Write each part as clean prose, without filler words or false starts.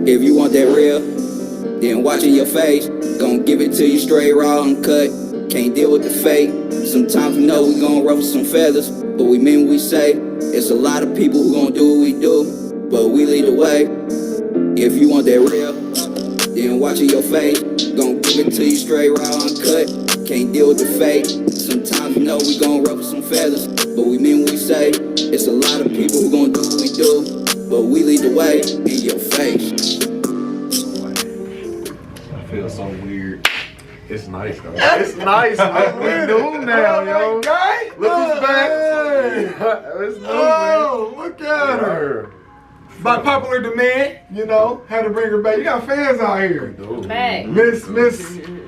If you want that real, then watch in your face. Gon' give it to you straight, raw, uncut. Can't deal with the fake. Sometimes we know we gon' ruffle some feathers, but we mean what we say. It's a lot of people who gon' do what we do, but we lead the way. If you want that real, then watch in your face. Gon' give it to you straight, raw, uncut. Can't deal with the fake. Sometimes we know we gon' ruffle some feathers, but we mean what we say. It's a lot of people who gon' do what we do, but we lead the way in your face. I feel so weird. It's nice though. It's nice, man. We new now, yo. Guy? Look who's back. It's new, Oh, look at her. By popular demand, you know, had to bring her back. You got fans out here. Back. Miss,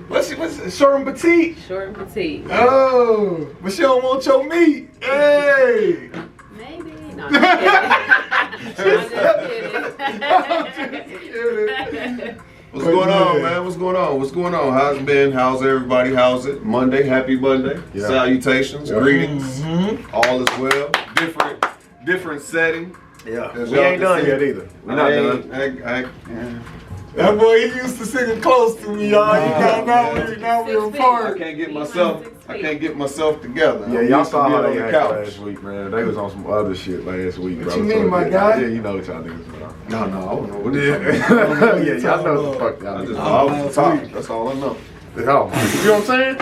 what's short and petite? Short and petite. Oh, but she don't want your meat. Hey. Maybe. No, I'm just kidding. What's going on, man? What's going on? What's going on? How's it been? How's everybody? How's it? Monday, happy Monday. Yeah. Salutations, greetings. Mm-hmm. All is well. Different setting. Yeah. We ain't done yet either. We're not done. That boy, he used to sing close to me, y'all. Now we're apart. I can't get myself together. Yeah, y'all saw how they on the acted couch last week, man. They was on some other shit last week, bro. What you mean, my guy? Yeah, you know what y'all niggas about. No, I don't know what Yeah, y'all know what the fuck y'all I just niggas I was talking. That's all I know. Oh, you know what I'm saying?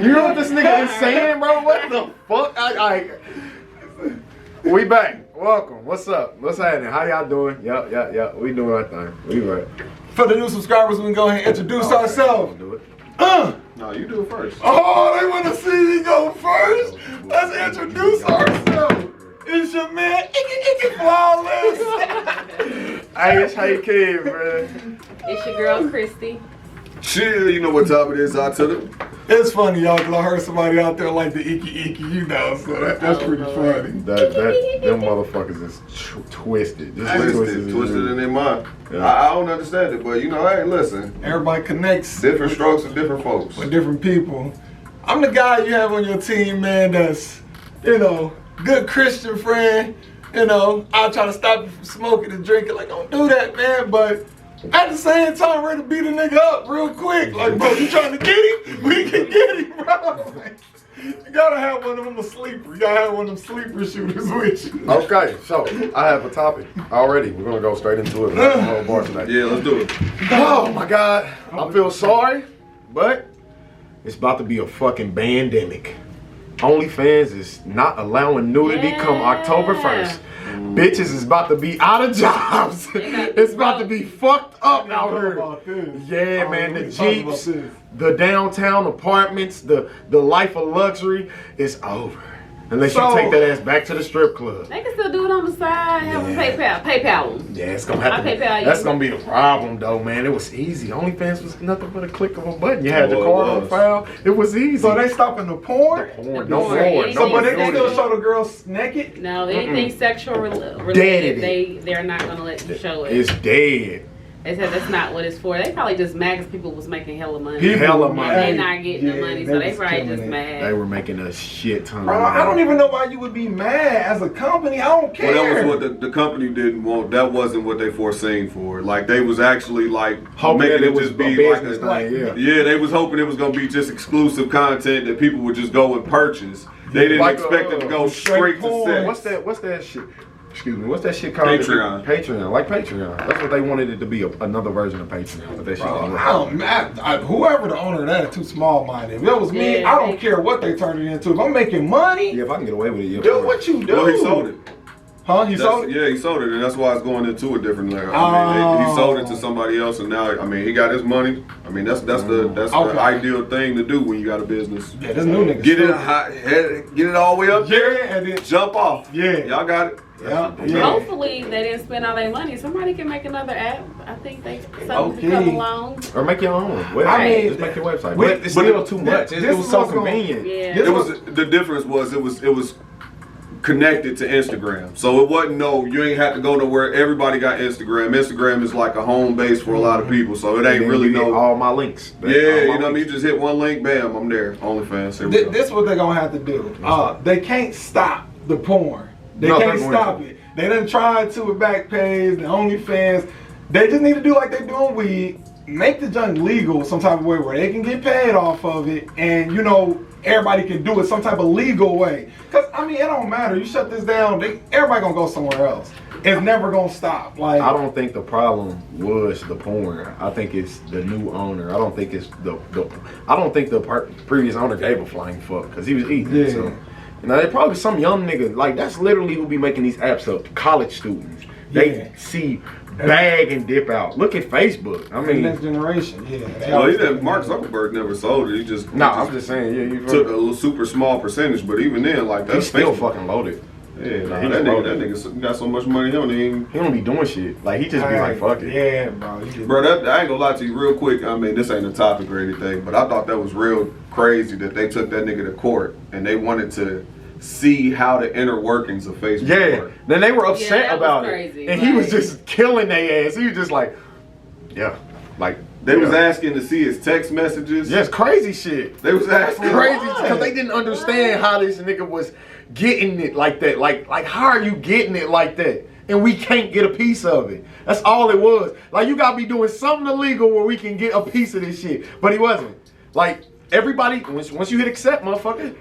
You know what this nigga is saying, bro? What the fuck? We back. Welcome. What's up? What's happening? How y'all doing? Yeah. We doing our thing. We right. For the new subscribers, we can go ahead and introduce ourselves. Do it. No, you do it first. Oh, they want to see me go first? Let's introduce ourselves. It's your man, Icky Flawless. Hey, it's Hey Kid, man. It's your girl, Christy. Chill, you know what time it is out to them. It's funny, y'all, because I heard somebody out there like the Icky, you know, so that's pretty funny. Them motherfuckers is twisted. Twisted in their mind. Yeah. I don't understand it, but you know, hey, listen. Everybody connects. Different strokes for different folks. With different people. I'm the guy you have on your team, man, that's, you know, good Christian friend. You know, I'll try to stop you from smoking and drinking. Like, don't do that, man, but at the same time, ready to beat a nigga up real quick. Like, bro, you trying to get him? We can get him, bro. You gotta have one of them a sleeper. You gotta have one of them sleeper shooters with you. Okay, so I have a topic already. We're gonna go straight into it. Yeah, let's do it. Oh my God, I feel sorry, but it's about to be a fucking pandemic. OnlyFans is not allowing nudity come October 1st. Bitches is about to be out of jobs. It's about to be fucked up out here. Yeah, man, the Jeeps, the downtown apartments, the life of luxury is over. Unless you take that ass back to the strip club. They can still do it on the side. Have a PayPal them. Yeah, it's gonna have to. That's gonna be the problem, though, man. It was easy. OnlyFans was nothing but a click of a button. You had the card on file. It was easy. So they stopping the porn? No porn. So, but they can still show the girls naked? No, anything sexual related, they're not gonna let you show it. It's dead. They said that's not what it's for. They probably just mad because people was making hella money. Hella money. They're not getting the money, so they probably just mad. They were making a shit ton of Bro, money. I don't even know why you would be mad as a company. I don't care. Well, that was what the company didn't want. That wasn't what they foreseen for. Like, they was actually like making it just be like a thing. Yeah, they was hoping it was gonna be just exclusive content that people would just go and purchase. They didn't expect it to go straight to sex. What's that shit? Excuse me, what's that shit called? Patreon. Patreon, like Patreon. That's what they wanted it to be, another version of Patreon. But that shit whoever the owner of that is too small-minded. If that was me, I don't care what they turn it into. If I'm making money, yeah, if I can get away with it, do what you do. Well, he sold it. Huh? He sold it? Yeah, he sold it, and that's why it's going into a different level. I mean, he sold it to somebody else, and now, I mean, he got his money. I mean, that's the ideal thing to do when you got a business. Yeah, this new nigga. Get it all the way up there, and then jump off. Yeah, y'all got it. Yeah. Hopefully they didn't spend all their money. Somebody can make another app. I think something come along. Or make your own website. I mean, just make your website. But it's still too much. It was so convenient. Yeah. It was the difference was it was connected to Instagram. So it wasn't you ain't have to go nowhere. Everybody got Instagram. Instagram is like a home base for a lot of people. So it ain't really all my links. Yeah, you know what I mean? You just hit one link, bam, I'm there. OnlyFans. This is what they're gonna have to do. They can't stop the porn. They can't stop it. They done tried to with Backpage, the OnlyFans. They just need to do like they doing weed, make the junk legal some type of way where they can get paid off of it, and you know, everybody can do it some type of legal way. Cause I mean, it don't matter. You shut this down, everybody gonna go somewhere else. It's never gonna stop. Like, I don't think the problem was the porn. I think it's the new owner. I don't think it's I don't think the previous owner gave a flying fuck because he was eating. Yeah. So, you know, they probably some young nigga like that's literally who be making these apps up. College students. They see bag and dip out. Look at Facebook. I mean, next generation. Yeah. Well, he didn't. Mark Zuckerberg never sold it. He just I'm just saying. Yeah, you took a little super small percentage, but even then, like that's he's still Facebook. fucking loaded. Yeah, nah, that nigga got so much money. He don't be doing shit. Like he just be like, fuck it. Yeah, bro. Bro, I ain't gonna lie to you real quick. I mean, this ain't a topic or anything, but I thought that was real crazy that they took that nigga to court and they wanted to see how the inner workings of Facebook work. Then they were upset about crazy. it. And he was just killing their ass. He was just like, like they was asking to see his text messages. Yes, crazy shit. They was asking crazy because they didn't understand how this nigga was getting it like that. Like how are you getting it like that? And we can't get a piece of it. That's all it was. Like you gotta be doing something illegal where we can get a piece of this shit. But he wasn't. Like everybody, once you hit accept, motherfucker,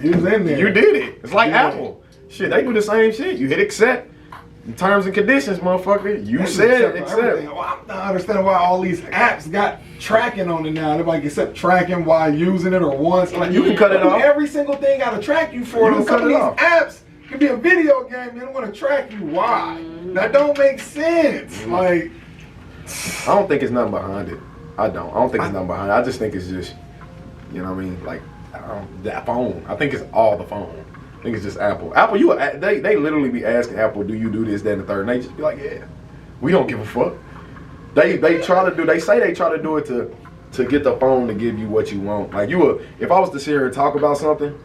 you was in there. You did it. It's like Apple. Shit, they do the same shit. You hit accept. In terms and conditions, motherfucker. You said accept. Well, I'm not understanding why all these apps got tracking on it now. Everybody can accept tracking while using it or once. Like, you can cut it off. Every single thing got to track you for it. Some of these apps can be a video game. They don't want to track you. Why? That don't make sense. Like, I don't think it's nothing behind it. I don't think it's nothing behind it. I just think it's just, you know what I mean? Like, that phone. I think it's all the phone. I think it's just Apple. Apple, they literally be asking Apple, do you do this, that, and the third? And they just be like, yeah, we don't give a fuck. They say they try to do it to get the phone to give you what you want. Like if I was to sit here and talk about something,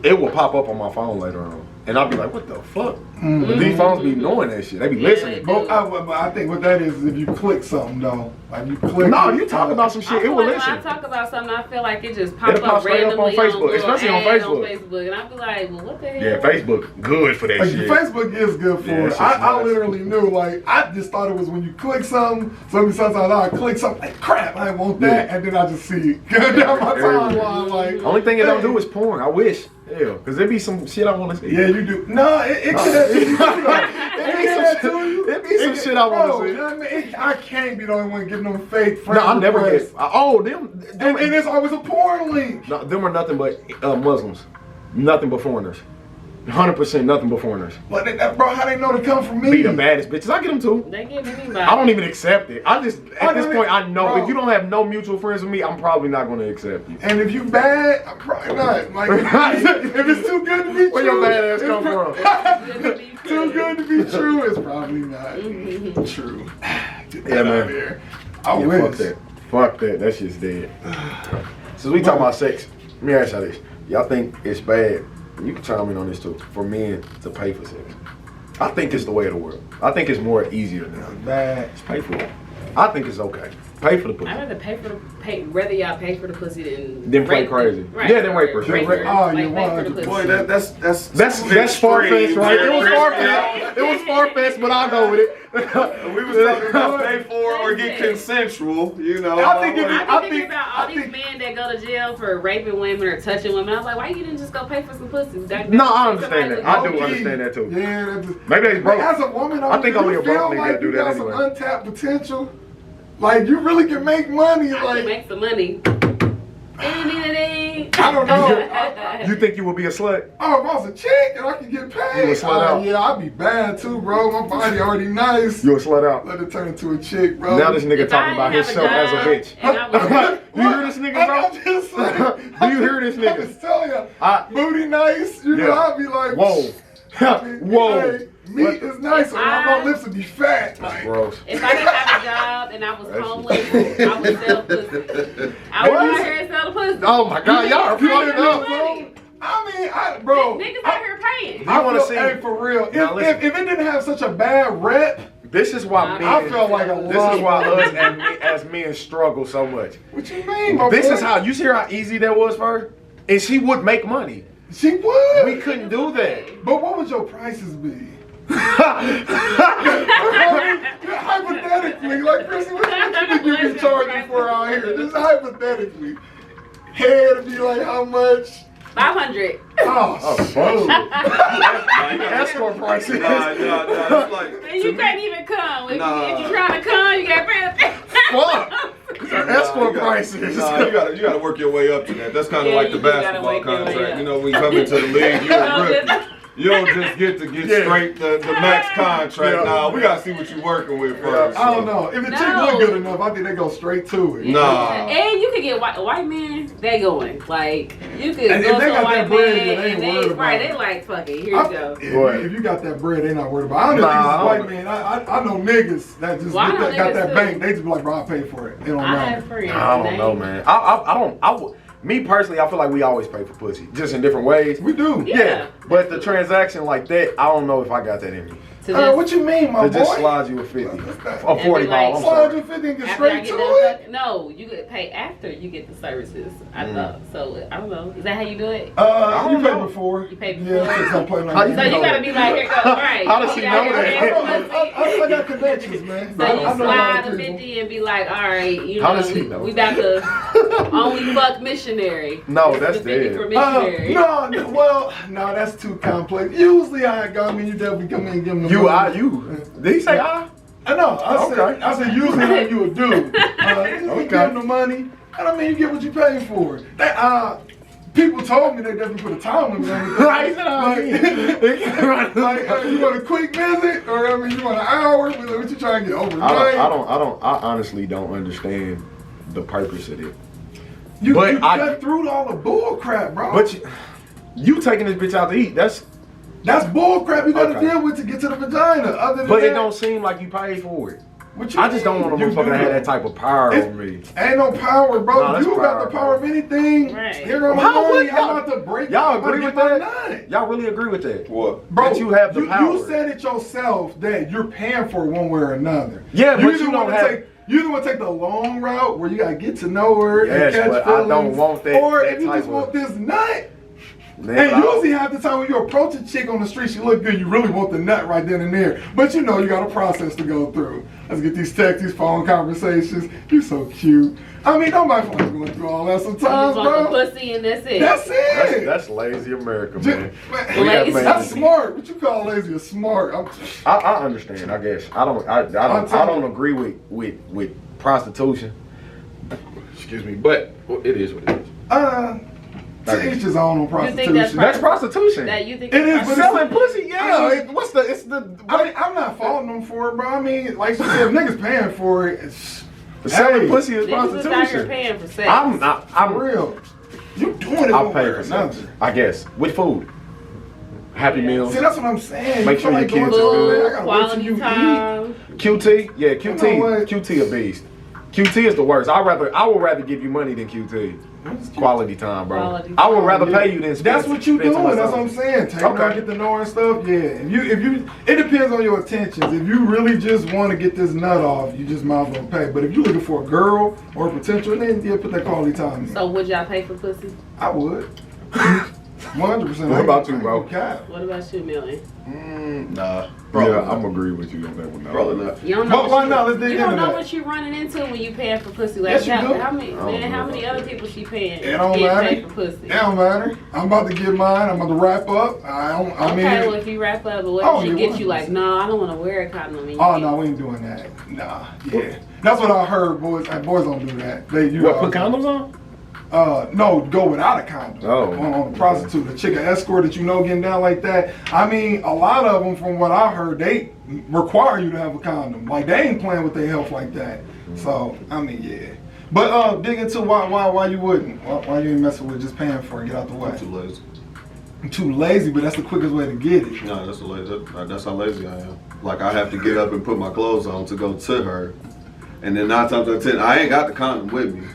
it will pop up on my phone later on. And I'll be like, what the fuck? But these phones be knowing that shit. They be listening. But I think what that is if you click something though. Like you click. No, you talk about some shit, it will listen. When I talk about something, I feel like it just pops pops up right up randomly on Facebook, especially on Facebook. And I be like, well, what the hell? Yeah, Facebook, good for that shit. Facebook is good for it. I literally knew, like, I just thought it was when you click something, sometimes I click something, like, crap, I want that, and then I just see it go down my timeline, like. Only thing it don't do is porn, I wish. Yeah, because there be some shit I want to see. Yeah, you do. No, it It be some shit I want to see. I mean, I can't be the only one getting them fake friends. No, I never get. Them. And there's always a porn link. No, them are nothing but Muslims. Nothing but foreigners. 100% nothing but foreigners. But bro, how they know to come from me? Be the baddest bitches. I get them too. They get anybody. I don't even accept it. I just at this point I know if you don't have no mutual friends with me, I'm probably not going to accept you. And if you bad, I'm probably not. Like if it's too good to be true, where your bad ass come from? Too good to be true, it's probably not true. Yeah, man. I wish. Fuck that. Fuck that. That shit's dead. Since we talking about sex, let me ask y'all this. Y'all think it's bad? You can chime in on this too. For men to pay for sex, I think it's the way of the world. I think it's more easier now. Bad. Just pay for it. I think it's okay. Pay for the pussy. I'd rather y'all pay for the pussy than play crazy. Right. Yeah, than rape her. Oh, you want to. Boy, that's far-fetched, right? It was far-fetched. It was far-fetched, but I'll go with it. We was talking about pay for or get consensual, you know. I think about all these men that go to jail for raping women or touching women. I was like, why you didn't just go pay for some pussy? No, I understand that. I do understand that too. Yeah, maybe they broke. As a woman, I think only a broke nigga do that anyway. Some untapped potential. Like you really can make money. I like can make some money. I don't know. You think you would be a slut? Oh, if I was a chick and I could get paid, you would slut out. Yeah, I'd be bad too, bro. My body already nice. You would slut out. Let it turn into a chick, bro. Now this nigga talking about himself as a bitch. You hear this nigga, bro? I'm just saying. Do you hear this nigga? I'm just telling you, booty nice. You know, I'd be like, whoa. Whoa. Hey, meat is nice, or my lips would be fat. Like, gross. If I didn't have a job and I was homeless, I would sell pussy. I would out here and sell the pussy. Oh my God, y'all are fucking up. I mean, bro. Niggas out here paying. I want to say for real. If it didn't have such a bad rep, this is why men. I felt like this is why us as men struggle so much. What you mean? My this boy? is how you see how easy that was for her, and she would make money. She would. We couldn't do that. But what would your prices be? Hypothetically, like, Chrissy, what you think you be charging for out here? Just hypothetically. Head be like, how much? 500. Oh, Escort prices. Nah, it's like, And you can't even come. If you're trying to come, you got to pay. Fuck. Escort prices. Nah, you gotta work your way up to that. That's kind of like the you gotta basketball work your way contract. up. You know, when you come into the league, you're a rookie. You don't just get straight the max contract. Yeah. Nah, we gotta see what you're working with first. I don't know. If the chick look good enough, I think they go straight to it. Nah. And you can get white men, they going. Like, you could And go if they to a got white that bread, man then they ain't worried about right, it. they like, fuck it, here you go. If you got that bread, they not worried about it. I don't know white man. I know niggas that just Well, I know got that niggas bank. too. They just be like, bro, I pay for it. They don't I know. have friends. I don't know, man. Me personally, I feel like we always pay for pussy, just in different ways. We do. Yeah, but the transaction like that, I don't know if I got that in me. To just, What you mean, my To boy? just slide you a 50 or 40 be like, ball. I'm Slide sorry. you 50 and get after I straight get to done it? fucking, no, you get paid after you get the services. I thought so. I don't know. Is that how you do it? You don't paid know. before. You paid before? Yeah, chicks don't play like How you that. So you know gotta that? be like, here go, right? How does she You know got that? I got connections, man. So I you know a lot slide of a people. 50 and be like, all right, you How know, does he know? we about to only fuck missionary. No, This that's is the 50 dead. for missionary. No, that's too complex. Usually I mean, you definitely come in and give them the money. Did he say I? I know. Okay. I said usually how you would do. You give them the money. I mean, you get what you pay for. People told me they definitely put a time limit on it. Right, You want a quick visit, or you want an hour? What you trying to get overnight? I honestly don't understand the purpose of it. You But cut through all the bull crap, bro. But you taking this bitch out to eat, that's bull crap you gotta Okay. deal with to get to the vagina. Other than but that, it don't seem like you paid for it. what you I just don't mean? want a You motherfucker to do. have that type of power over me. Ain't no power, bro. Nah, that's You got the power, power of anything. Right. Here go my How would money. I'm y'all- about to break. Y'all I'm about to agree with get my that? nut. Y'all really agree with that? What? Bro, That you have the power. You said it yourself that you're paying for it one way or another. Yeah, but either you don't wanna have- You either want to take the long route where you gotta get to know her Yes, and catch but I feelings, don't want that- or that if you type just of- want this nut. Man, And but I- usually half the time when you approach a chick on the street, she look good, you really want the nut right then and there. But you know you got a process to go through. Let's get these texts, these phone conversations. You so cute. I mean, nobody wants going through all that You sometimes, just want the bro. pussy and that's it. That's it. That's lazy America, Ju- man. man, We have Lazy. made That's it. smart. What you call lazy is smart. I understand. I guess I don't agree with prostitution. Excuse me, but it is what it is. To each his own on You think prostitution. That's prostitution. That you think It is, that's but Selling pussy, yeah. I mean, It's the I mean, I'm not faulting them for it, bro. I mean, like you said, if niggas paying for it, it's selling pussy is Niggas is out here prostitution. paying for sex. I'm for real. You doing it I'll one pay way for or sex. another. I guess with food, Happy Yeah. Meals, See, that's what I'm saying. Make You sure feel your going kids to are bed, good. I gotta wait till Quality you eat. time. QT. Yeah, You know what? QT a beast. QT is the worst. I would rather give you money than QT. Quality time, bro. Quality I would time, rather Yeah. pay you than spend. That's what you spend doing. too much That's what time. I'm saying. Take her Okay. out, get to know her and stuff. Yeah. If you, it depends on your intentions. If you really just want to get this nut off, you just might as well pay. But if you're looking for a girl or a potential, then yeah, put that quality time in. So would y'all pay for pussy? I would. 100%. What about you, bro? Cap. What about you, Milton? Nah. Probably Yeah, not. I'm agree with you on that one. Probably not. You don't know But why what not? you, Let's dig you don't into know that. what you're running into when you paying for pussy. Like Yes, you do. how many I don't know how many about other that. people she paying? It don't get matter. paid for pussy. It don't matter. I'm about to get mine. I'm about to wrap up. I mean. Okay, well if you wrap up, but what Oh, if she yeah, get you like, no, I don't want to wear a condom. And you Oh can't- no, we ain't doing that. Nah, yeah. That's what I heard, boys. Boys don't do that. What, put condoms on? No, go without a condom. Oh. On a prostitute, a chick, an escort that you know getting down like that. I mean, a lot of them, from what I heard, they require you to have a condom. Like they ain't playing with their health like that. So I mean, yeah. But dig into why you wouldn't? Why you ain't messing with just paying for it? Get out the way. I'm too lazy. I'm too lazy, but that's the quickest way to get it. No, that's how lazy I am. Like I have to get up and put my clothes on to go to her, and then 9 times out of 10, I ain't got the condom with me.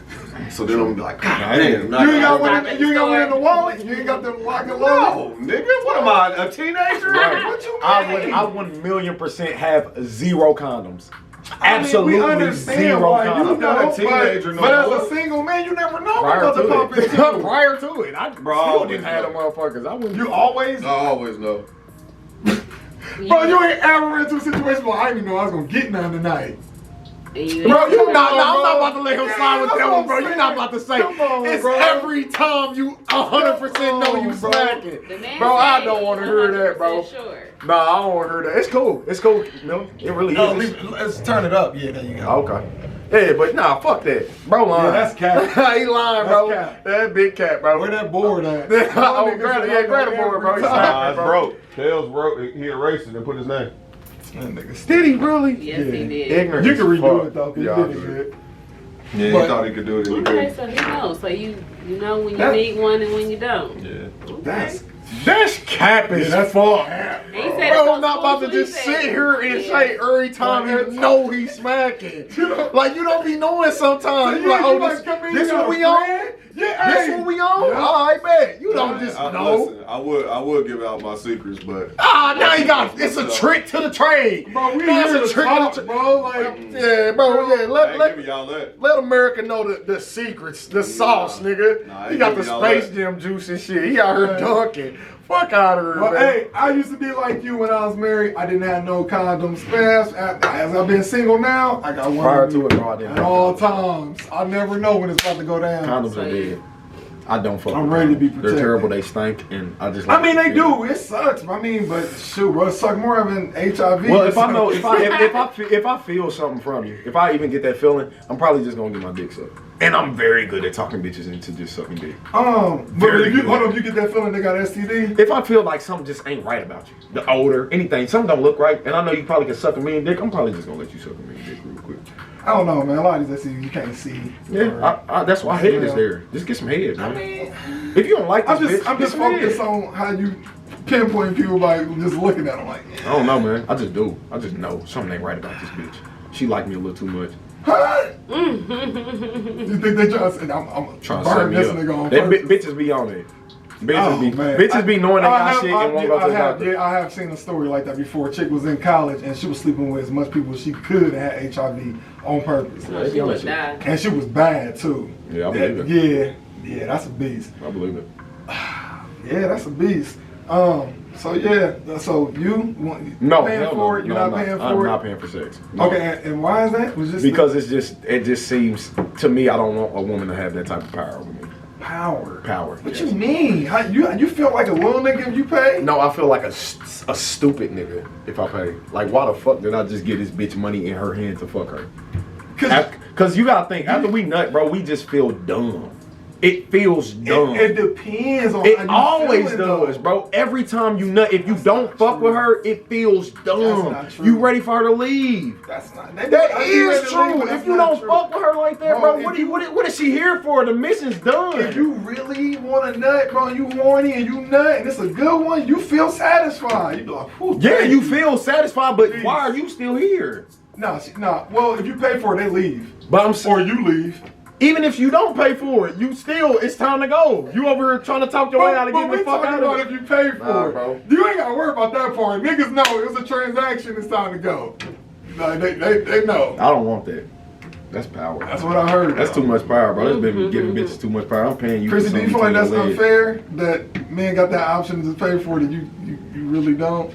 So then I'm gonna be like, God damn. You ain't got one. You ain't got one in the wallet. You ain't got them lock and load. No, nigga. What am I, a teenager? Right. What you mean? I would 1,000,000% have 0 condoms. I mean, Absolutely we understand 0 why you condoms. I'm not a know, teenager but, no but more. as a single man, you never know what Prior about to pop to it. into. Prior to it. I Bro, I still always didn't have them know. motherfuckers. I wouldn't. You always. I always know. Bro, you ain't ever into a situation where I didn't know I was gonna get none tonight. Bro, I'm not about to let him slide with that one, bro. You're not about to say it's bro. every time you 100% know you smacking. Bro, I don't want to hear that, bro. Sure. Nah, I don't want to hear that. It's cool. It's cool. No, it really is. Let's turn it up. Yeah, there you go. Okay. Yeah, but nah, fuck that. Bro lying. Yeah, that's cap. He lying, bro. Cap. That big cat, bro. Where that board at? Oh, grab the board, bro. He's Nah, it's broke. Tails broke. He erased it and put his name. Did he really? Yes, he did. Ignorant. You can as redo fuck. it though, 'cause Yeah, you I did it do. good. Yeah, he But- thought he could do it. He Okay, couldn't. so he knows. So you know when you That- need one and when you don't. Yeah. Okay. That's cap as that's fuck. And he said Bro, it's I'm not about to so smooth, just he said- sit here and Yeah. say every time you know he's smacking. Like, you don't be knowing sometimes. You like, oh, this what we on? Yeah, This what we on? Yeah. All right, bet. You don't just know. Listen, I would give out my secrets, but Now you got it's a trick to the trade. Bro, we Now here it's to a trick talk, to the bro. Like, Yeah, bro, yeah. I ain't Let giving y'all that. let America know the secrets, the sauce, nigga. Nah, I He ain't got the giving y'all Space that. Jam juice and shit. He out here dunking. Fuck out of here, but man. hey, I used to be like you when I was married. I didn't have no condoms. As I've been single now, I got one. Prior on me to it, bro, I didn't. At all times. I never know when it's about to go down. Condoms So are you- dead. I don't fuck I'm with ready to be condoms. They're protected. terrible. They stink, and I just. I like mean, the they feeling. do. It sucks. I mean, but shoot, bro, it sucks more than HIV. Well, if I know, if I feel something from you, if I even get that feeling, I'm probably just gonna get my dick sucked. And I'm very good at talking bitches into just sucking dick. but Very if you good. hold up, you get that feeling they got STD. If I feel like something just ain't right about you, the odor, anything, something don't look right, and I know you probably can suck a million dick, I'm probably just gonna let you suck a million dick real quick. I don't know, man. A lot of these STDs you can't see. Yeah, that's why head is there. Just get some head, man. I mean, If you don't like this I'm bitch, just get some focused head. on how you pinpoint people by just looking at them like, I don't know, man. I just do. I just know something ain't right about this bitch. She like me a little too much. huh? You think they try to say, I'm Trying to set burn me this up. nigga on They purpose? bitches be on it. Bitches Man. bitches be knowing they got I have- shit and won't go to the doctor. Yeah, I have seen a story like that before. A chick was in college and she was sleeping with as much people as she could and had HIV on purpose. Yeah, they be She on would that shit. die. And she was bad too. Yeah, I believe it. Yeah, that's a beast. I believe it. Yeah, that's a beast. So yeah, so you want No, paying hell for no. it? You're No, not paying I'm for not it? paying for sex. No. Okay, and why is that? Was just Because it just seems to me I don't want a woman to have that type of power over me. power. Power. What yes. you mean? How, you feel like a little nigga if you pay? No, I feel like a stupid nigga if I pay. Like, why the fuck did I just get this bitch money in her hand to fuck her? Cause you gotta think, after we nut, bro, we just feel dumb. It feels dumb. It depends on It how you always feeling, does, though. bro. Every time you nut, if you don't fuck with her, it feels dumb. not true. You ready for her to leave. That's not. That is true. If you don't fuck with her like that, Bro, bro, what is she here for? The mission's done. If you really want to nut, bro, and you horny and you nut, and it's a good one, you feel satisfied. You be like, whew, Yeah, thank you feel satisfied, but Jeez. why are you still here? Nah. Well, if you pay for it, they leave. But I'm Or saying, you leave. even if you don't pay for it, you still, it's time to go. You over here trying to talk your way out of getting the we fuck talking out about of if it. you pay for Nah, it. bro. You ain't gotta worry about that part. Niggas know it's a transaction. It's time to go. Like, they know. I don't want that. That's power. That's what I heard. That's too much power, bro. That's been giving bitches too much power. I'm paying you. Chrissy, for do you feel something like to that's your leg. unfair that men got that option to pay for it and you really don't?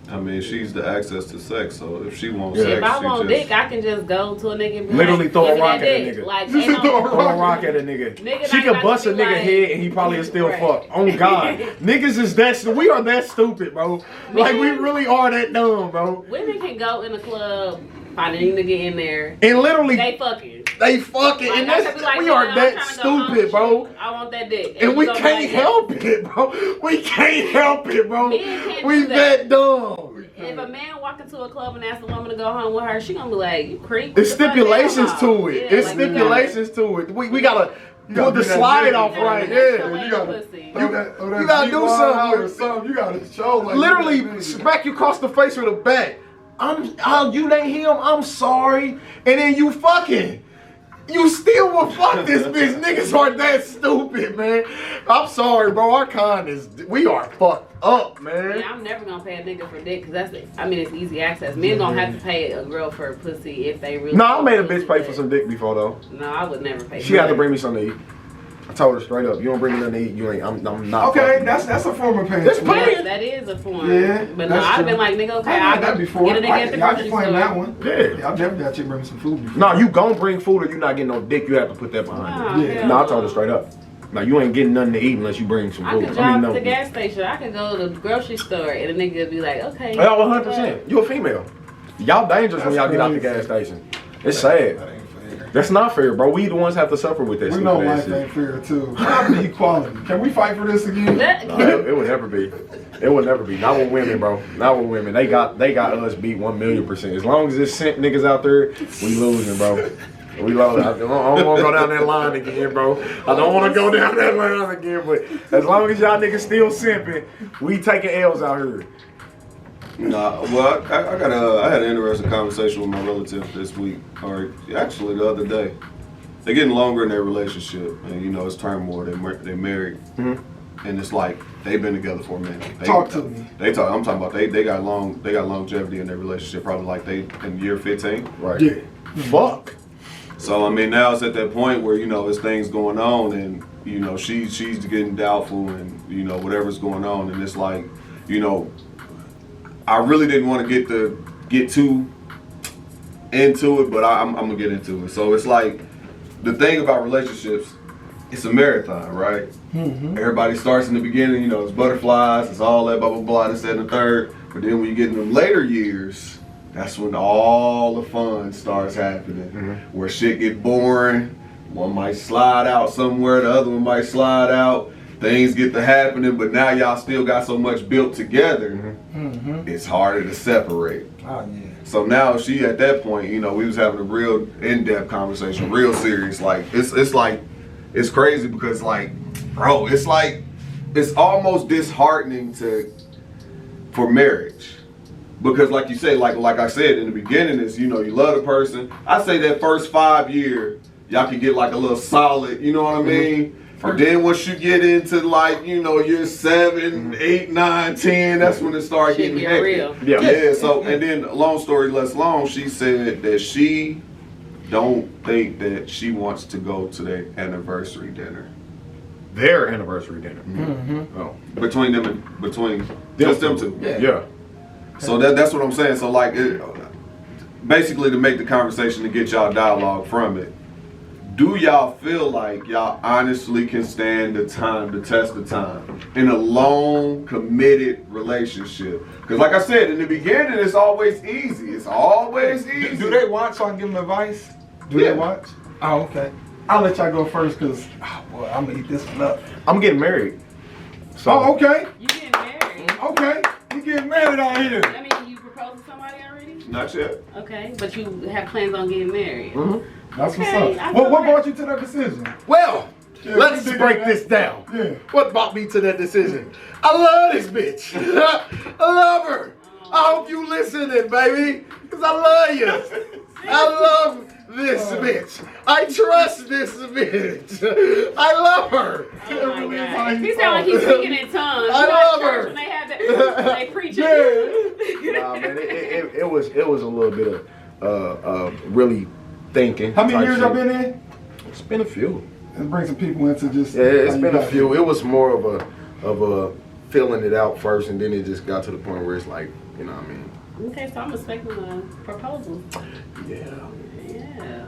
I mean, she's the access to sex, so if she wants Yeah. sex, If I she want just... dick, I can just go to a nigga and be Literally like, throw a give me rock that at a dick. nigga. Like, Just ain't throw a no, Throw a rock at a nigga. Nigga She not could about bust to a be nigga like- head and he probably is still Right. fuck. Oh God, niggas is that. We are that stupid, bro. Like we really are that dumb, bro. Women can go in the club, find any nigga in there, And literally, they fucking. they fucking. Like, And I that's could be like, we "Nigga, are I'm that trying to go home stupid, with bro. you. I want that dick. And you we gonna be can't like, help it, bro. We can't help it, bro. Men can't We do that. that dumb. If a man walk into a club and ask a woman to go home with her, she gonna be like, "You creep." There's What the fuck? stipulations Hell to no. it. Yeah, It's like, we stipulations to it. We gotta gotta put the do that slide nigga. off gotta- right. Yeah, Yeah. You gotta pussy. throw that you gotta do G-line something. out or something. You gotta show like Literally you that nigga. smack you across the face with a bat. You ain't him. I'm sorry. And then you fucking. You still will fuck this bitch. Niggas are that stupid, man. I'm sorry, bro. Our kind is, we are fucked up, man. Yeah, I'm never gonna pay a nigga for dick because that's it. I mean, it's easy access. Men gonna have to pay a girl for a pussy if they really. No, I made a bitch pay for some dick before though. No, I would never pay. She for had to that. bring me something to eat. I told her straight up, you don't bring me nothing to eat, you ain't. I'm not. Okay, that's a form of paying. That's for it. paying. That is a form. Yeah, But no, that's I'd true. been like, nigga, okay, I I'll had that go before. get a nigga at the I grocery can claim store. that one. Yeah. I've definitely got you bring me some food before. No, you gon' bring food or you not getting no dick. You have to put that behind Nah, it. hell No, I no. told her straight up. Now you ain't getting nothing to eat unless you bring some I food. could drive no. to the gas station. I could go to the grocery store and a nigga would be like, okay. Y'all 100%. You a female. Y'all dangerous when y'all get out the gas station. It's sad. That ain't fair. That's not fair, bro. We the ones have to suffer with that We stupid know ass life shit. ain't fair too. How about equality? Can we fight for this again? No, it would never be. It would never be. Not with women, bro. Not with women. They got us beat 1,000,000%. As long as there's simp niggas out there, we losing, bro. We losing. I don't want to go down that line again, bro. I don't want to go down that line again. But as long as y'all niggas still simping, we taking L's out here. Nah, well, I had an interesting conversation with my relative this week, or actually the other day. They're getting longer in their relationship, and you know it's turmoil. They're married, and it's like they've been together for a minute. Talk to me. I'm talking about they got longevity in their relationship, probably like they in year 15. Right. Yeah. Fuck. So I mean now it's at that point where you know it's things going on, and you know she's getting doubtful, and you know whatever's going on, and it's like you know. I really didn't want to get too into it, but I'm gonna get into it. So it's like the thing about relationships, it's a marathon, right? Mm-hmm. Everybody starts in the beginning, you know, it's butterflies, it's all that, blah blah blah, this, that, and the third. But then when you get in them later years, that's when all the fun starts happening, where shit get boring. One might slide out somewhere, the other one might slide out. Things get to happening, but now y'all still got so much built together, it's harder to separate. Oh yeah. So now she at that point, you know, we was having a real in-depth conversation, real serious. Like it's crazy because like, bro, it's almost disheartening for marriage. Because like you say, like I said in the beginning, is you know, you love the person. I say that first 5 year, y'all can get like a little solid, you know what I mean? But then once you get into like, you know, year 7, 8, 9, 10, that's when it starts Shit getting get hectic. real. Yeah, so and then long story less long, she said that she don't think that she wants to go to their anniversary dinner. Their anniversary dinner. Oh. Between just them two. Yeah. So that's what I'm saying. So like basically to make the conversation to get y'all dialogue from it. Do y'all feel like y'all honestly can stand the test of time in a long, committed relationship? Because like I said, in the beginning, it's always easy. It's always easy. Do they watch so I can give them advice? Do Yeah. they watch? Oh, okay. I'll let y'all go first because, boy, I'm going to eat this one up. I'm getting married. So Oh, okay. You getting married? Okay. You getting married out here. I mean, you proposed to somebody already? Not yet. Okay, but you have plans on getting married. That's Okay, what's I up. feel What that. brought you to that decision? well, Yeah, let's we dig break that. this down. Yeah. What brought me to that decision? I love this bitch. I love her. I hope you listening, baby. Because I love you. I love this bitch. I trust this bitch. I love her. Oh my really is how God. you He sound like he's speaking in tongues. I You know love at church her. when they have that, they preach Yeah. it. Nah, man, it was a little bit of really thinking. How many type years shit. y'all been in? It's been a few. Let's bring some people into just. Yeah, it's how you been a got few. here. It was more of a filling it out first, and then it just got to the point where it's like, you know what I mean? Okay, so I'm expecting a proposal. Yeah. Yeah.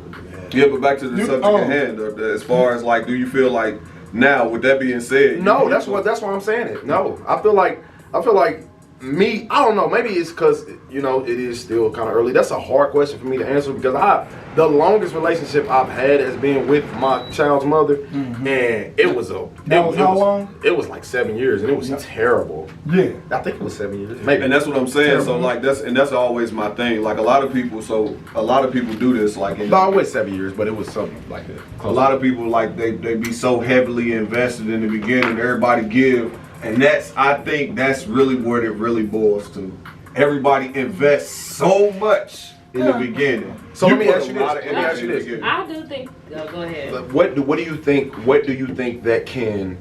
Yeah, but back to the subject oh. at hand. As far as like, do you feel like now? With that being said, No, that's why I'm saying it. No, I feel like me. I don't know. Maybe it's because you know it is still kind of early. That's a hard question for me to answer because the longest relationship I've had has been with my child's mother, and it was how long? It was like 7 years, and it was terrible. Yeah. I think it was 7 years. Maybe. And that's what I'm saying. So like that's always my thing. Like a lot of people do this. Like in, No, I went 7 years, but it was something like that. a lot of people like they be so heavily invested in the beginning. Everybody give, and I think that's really what it really boils to. Everybody invests so much in the beginning. So let me put ask a you lot this. of Let me ask energy you in the this. beginning. I do think. Oh, go ahead. What do you think? What do you think that can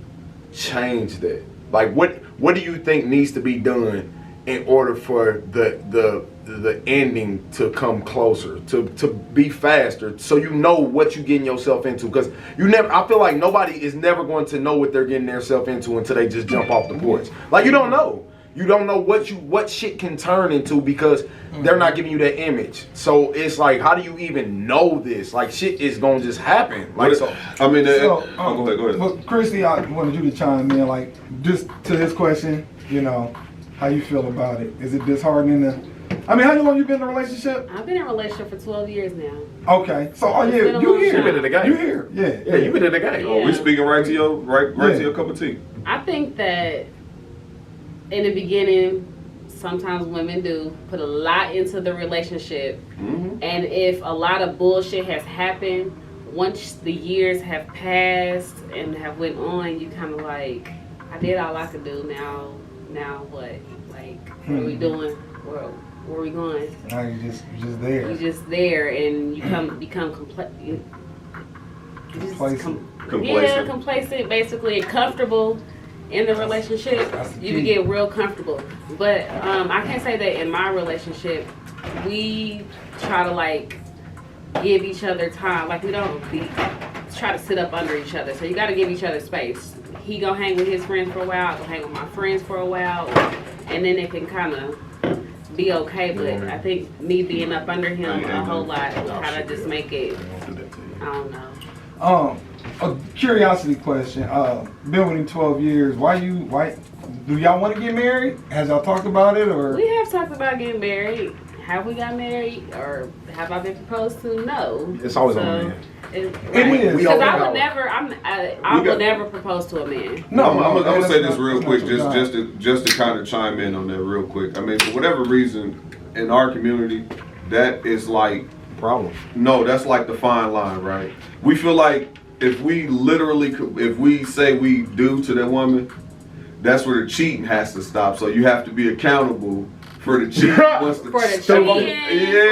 change that? Like what do you think needs to be done in order for the the ending to come closer, to be faster, so you know what you're getting yourself into. Because I feel like nobody is never going to know what they're getting themselves into until they just jump off the porch. Like, you don't know. You don't know what shit can turn into because they're not giving you that image. So it's like, how do you even know this? Like, shit is gonna just happen. Like, so I mean, So, go ahead. Well, Chrissy, I wanted you to chime in, like, just to this question, you know, how you feel about it. Is it disheartening? I mean, how long you been in a relationship? I've been in a relationship for 12 years now. Okay, so It's been a you long here? time. you been in the game. You here? Yeah. Yeah, you been in the game. Oh, we speaking right to your to your cup of tea. I think that in the beginning, sometimes women do put a lot into the relationship, and if a lot of bullshit has happened, once the years have passed and have went on, you kind of like, I did all I could do. Now what? Like, what are we doing? Where are we going? Now you just there. You're just there, and you become complacent. Yeah, complacent, basically, and comfortable in the relationship. You get real comfortable. But I can say that in my relationship, we try to like give each other time. Like, we don't try to sit up under each other. So you got to give each other space. He gonna hang with his friends for a while. I go hang with my friends for a while, and then it can kind of be okay. But I think me being up under him a whole lot would kind of just make it. I don't know. A curiosity question. Been with him 12 years. Why do y'all want to get married? Has y'all talked about it, or? We have talked about getting married. Have we got married, or have I been proposed to? No. It's always on the man. It is. Because I would never. I will never propose to a man. No, I'm gonna say this real quick, just to kind of chime in on that real quick. I mean, for whatever reason, in our community, that is like problem. No, that's like the fine line, right? We feel like if we say we do to that woman, that's where the cheating has to stop. So you have to be accountable for the cheating. Yeah,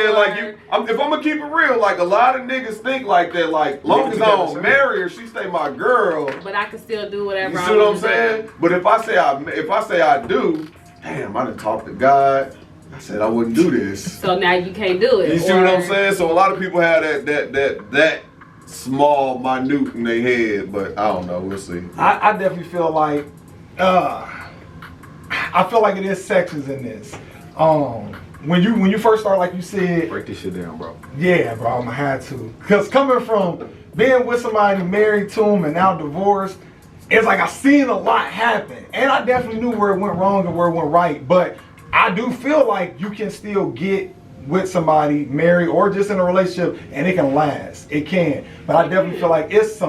like if I'm gonna keep it real, like a lot of niggas think like that. Like, long as I don't marry her, she stay my girl. But I can still do whatever. You see what I'm saying? But if I say I do, damn, I done talked to God. I said I wouldn't do this. So now you can't do it. You see what I'm saying? So a lot of people have that small, minute in their head, but I don't know. We'll see. I definitely feel like I feel like it is sections in this. When you first start, like you said, break this shit down, bro. Yeah, bro, I'm gonna have to. Cause coming from being with somebody married to him and now divorced, it's like I seen a lot happen, and I definitely knew where it went wrong and where it went right. But I do feel like you can still get with somebody married or just in a relationship, and it can last. It can, but I definitely feel like it's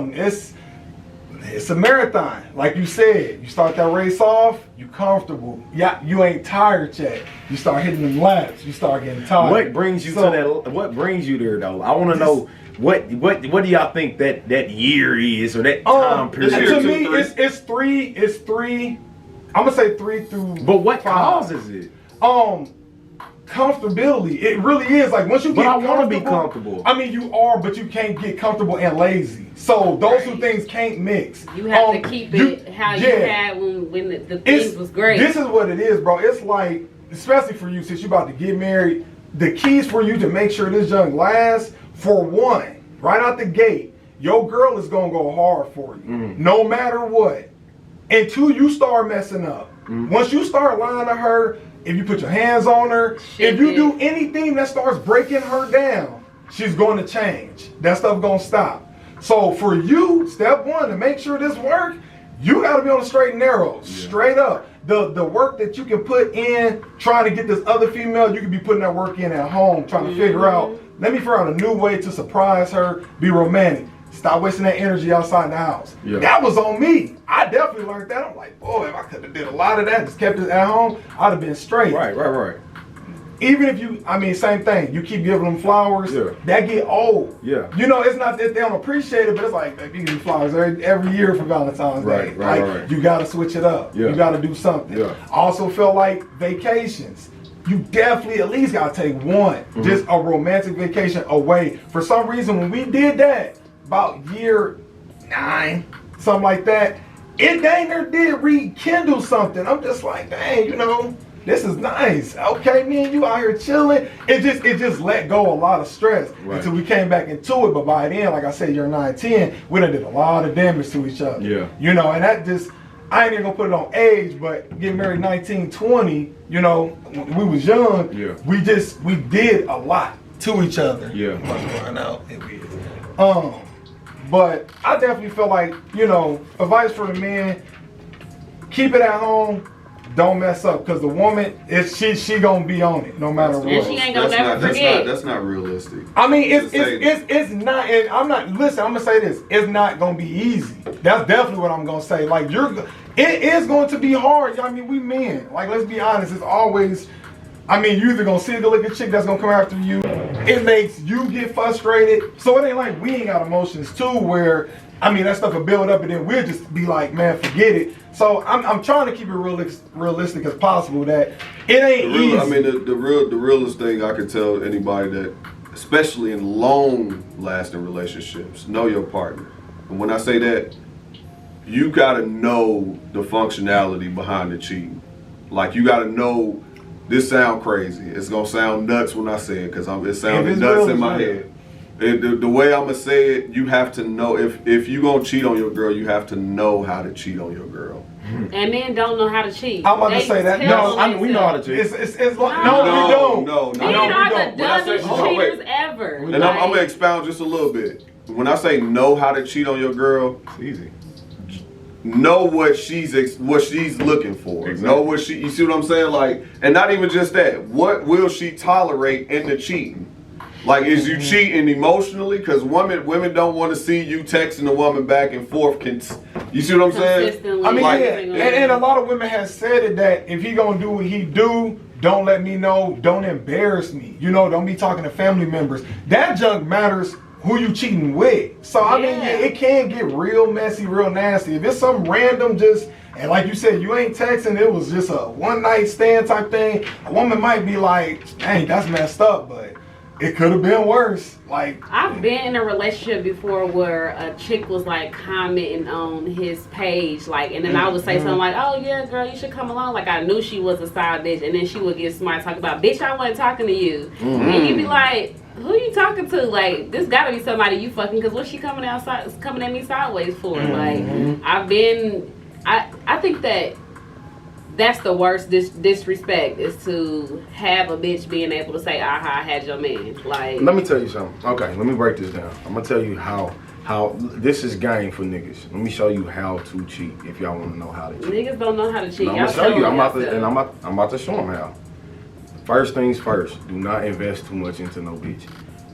a marathon. Like you said, you start that race off, you comfortable. Yeah, you ain't tired yet. You start hitting them laps, you start getting tired. What brings you to that? What brings you there, though? I want to know what do y'all think that year is, or that time period? To me, it's three. I'm gonna say 3 through. But what 5. causes it? Comfortability. It really is. Like, once you get comfortable. But I want to be comfortable. I mean, you are, but you can't get comfortable and lazy. So those two things can't mix. You have to keep it how you had when the things was great. This is what it is, bro. It's like, especially for you, since you're about to get married, the keys for you to make sure this junk lasts, for one, right out the gate, your girl is going to go hard for you, no matter what. And 2, you start messing up. Once you start lying to her, if you put your hands on her, if you do anything that starts breaking her down, she's going to change. That stuff going to stop. So for you, step 1, to make sure this works, you got to be on the straight and narrow, straight up. The work that you can put in trying to get this other female, you can be putting that work in at home, trying to figure out, let me figure out a new way to surprise her, be romantic. Stop wasting that energy outside the house. Yeah. That was on me. I definitely learned that. I'm like, boy, if I could have did a lot of that, just kept it at home, I'd have been straight. Right. Even if same thing. You keep giving them flowers, that get old. Yeah. You know, it's not that they don't appreciate it, but it's like, you give me flowers every year for Valentine's Day. Right. You got to switch it up. Yeah. You got to do something. Yeah. I also feel like vacations. You definitely at least got to take one, just a romantic vacation away. For some reason, when we did that, about year 9, something like that, it dang near did rekindle something. I'm just like, dang, this is nice. Okay, me and you out here chilling. It just let go a lot of stress until we came back into it. But by then, like I said, you're 9-10, we done did a lot of damage to each other. Yeah. You know, and that just, I ain't even gonna put it on age, but getting married 19, 20, you know, when we was young, we did a lot to each other. Yeah. Run out. But I definitely feel like, you know, advice for the men, keep it at home, don't mess up, because the woman, she gonna be on it no matter what. And she ain't gonna never forget. That's not realistic. I mean, it's not, and I'm gonna say this, it's not gonna be easy. That's definitely what I'm gonna say. Like, it is going to be hard. I mean, we men, like, let's be honest, it's always, I mean, you either gonna see a good looking chick that's gonna come after you. It makes you get frustrated. So it ain't like we ain't got emotions too, where, I mean, that stuff will build up and then we'll just be like, man, forget it. So I'm trying to keep it realistic as possible, that it ain't easy. I mean, the realest thing I could tell anybody, that, especially in long-lasting relationships, know your partner. And when I say that, you gotta know the functionality behind the cheating. Like, you gotta know, this sound crazy. It's gonna sound nuts when I say it, because it's sounding nuts in my head. The way I'm gonna say it, you have to know, if you gonna cheat on your girl, you have to know how to cheat on your girl. And men don't know how to cheat. I'm about to say that. No, I mean, we know how to cheat. It's like, no, we don't. No, Men are the dumbest cheaters ever. And I'm gonna expound just a little bit. When I say know how to cheat on your girl, it's easy. Know what she's looking for. Exactly. Know what you see what I'm saying? Like, and not even just that. What will she tolerate in the cheating? Like, is you cheating emotionally? Because women don't want to see you texting a woman back and forth. You see what I'm saying? I mean, like, and a lot of women have said it, that if he gonna do what he do, don't let me know, don't embarrass me. You know, don't be talking to family members. That junk matters who you cheating with. So, I mean, it can get real messy, real nasty. If it's some random and like you said, you ain't texting, it was just a one night stand type thing, a woman might be like, dang, that's messed up, but it could have been worse. Like, I've been in a relationship before where a chick was like commenting on his page, like, and then I would say something like, "Oh yeah, girl, you should come along." Like, I knew she was a side bitch, and then she would get smart, talk about, "Bitch, I wasn't talking to you," and you'd be like, "Who you talking to? Like, this gotta be somebody you fucking, because what's she coming at me sideways for?" Like, I think that's the worst disrespect, is to have a bitch being able to say, "Aha, I had your man." Like, let me tell you something. Okay, let me break this down. I'm gonna tell you how this is game for niggas. Let me show you how to cheat if y'all want to know how to cheat. Niggas don't know how to cheat. No, I'm gonna show you. I'm about to show them how. First things first. Do not invest too much into no bitch.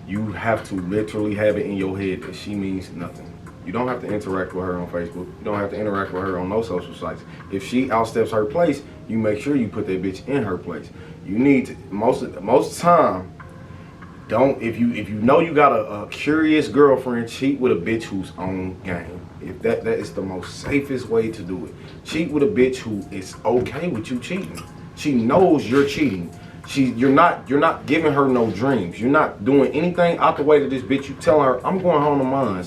You have to literally have it in your head that she means nothing. You don't have to interact with her on Facebook. You don't have to interact with her on no social sites. If she outsteps her place, you make sure you put that bitch in her place. You need to, most time, don't, if you know you got a curious girlfriend, cheat with a bitch who's on game. If that is the most safest way to do it. Cheat with a bitch who is okay with you cheating. She knows you're cheating. You're not giving her no dreams. You're not doing anything out the way to this bitch. You telling her, "I'm going home to mine."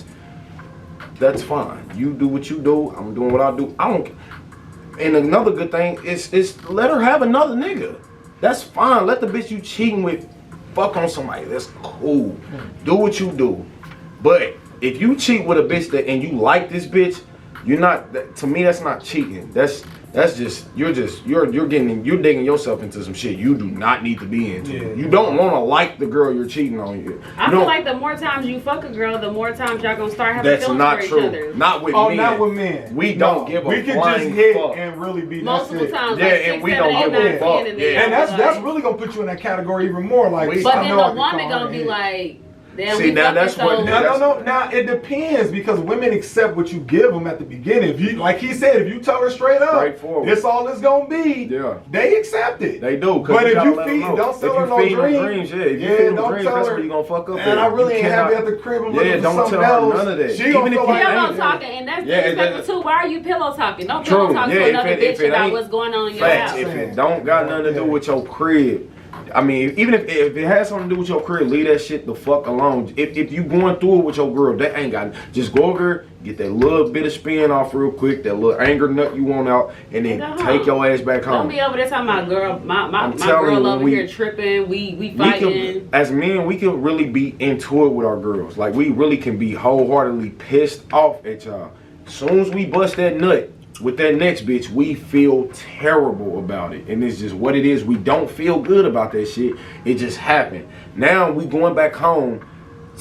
That's fine. You do what you do. I'm doing what I do. I don't. And another good thing is let her have another nigga. That's fine. Let the bitch you cheating with fuck on somebody. That's cool. Do what you do. But if you cheat with a bitch and you like this bitch, you're not. To me, that's not cheating. That's just you're digging yourself into some shit you do not need to be into. Yeah. You don't want to like the girl you're cheating on. I feel like the more times you fuck a girl, the more times y'all gonna start having feelings for each other. Not with men. Not with men. We don't give a flying fuck. We can just hit and really be multiple times. Yeah, like and we don't give a fuck. And that's really gonna put you in that category even more. Like, but then the woman gonna be like, see, now that's what. No. Now it depends, because women accept what you give them at the beginning. If you, like he said, if you tell her straight up, this all it's gonna be. Yeah, they accept it. They do. But if you feed, don't tell her no dreams. Yeah, if you feed them dreams, that's where you gonna fuck up. And I really ain't happy at the crib. Yeah, don't tell her none of that. She gonna feel like pillow talking, and that's disrespectful too. Why are you pillow talking? Don't pillow talk to another bitch about what's going on in your house. If it don't got nothing to do with your crib, I mean, even if it has something to do with your career, leave that shit the fuck alone. If you going through it with your girl, that ain't got. Just go over there, get that little bit of spin off real quick, that little anger nut you want out, and then take your ass back home. Don't be over there talking about girl, my girl over here tripping. We fighting. As men, we can really be into it with our girls. Like we really can be wholeheartedly pissed off at y'all. As soon as we bust that nut with that next bitch, we feel terrible about it. And it's just what it is. We don't feel good about that shit. It just happened. Now we going back home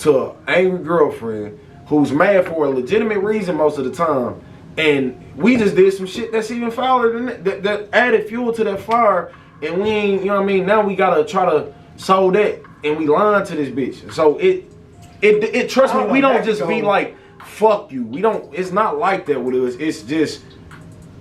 to an angry girlfriend who's mad for a legitimate reason most of the time. And we just did some shit that's even fouler than that added fuel to that fire. And we ain't, you know what I mean? Now we gotta try to solve that. And we lying to this bitch. So it trust me, we don't just be like, fuck you. We don't, it's not like that with us. It's just,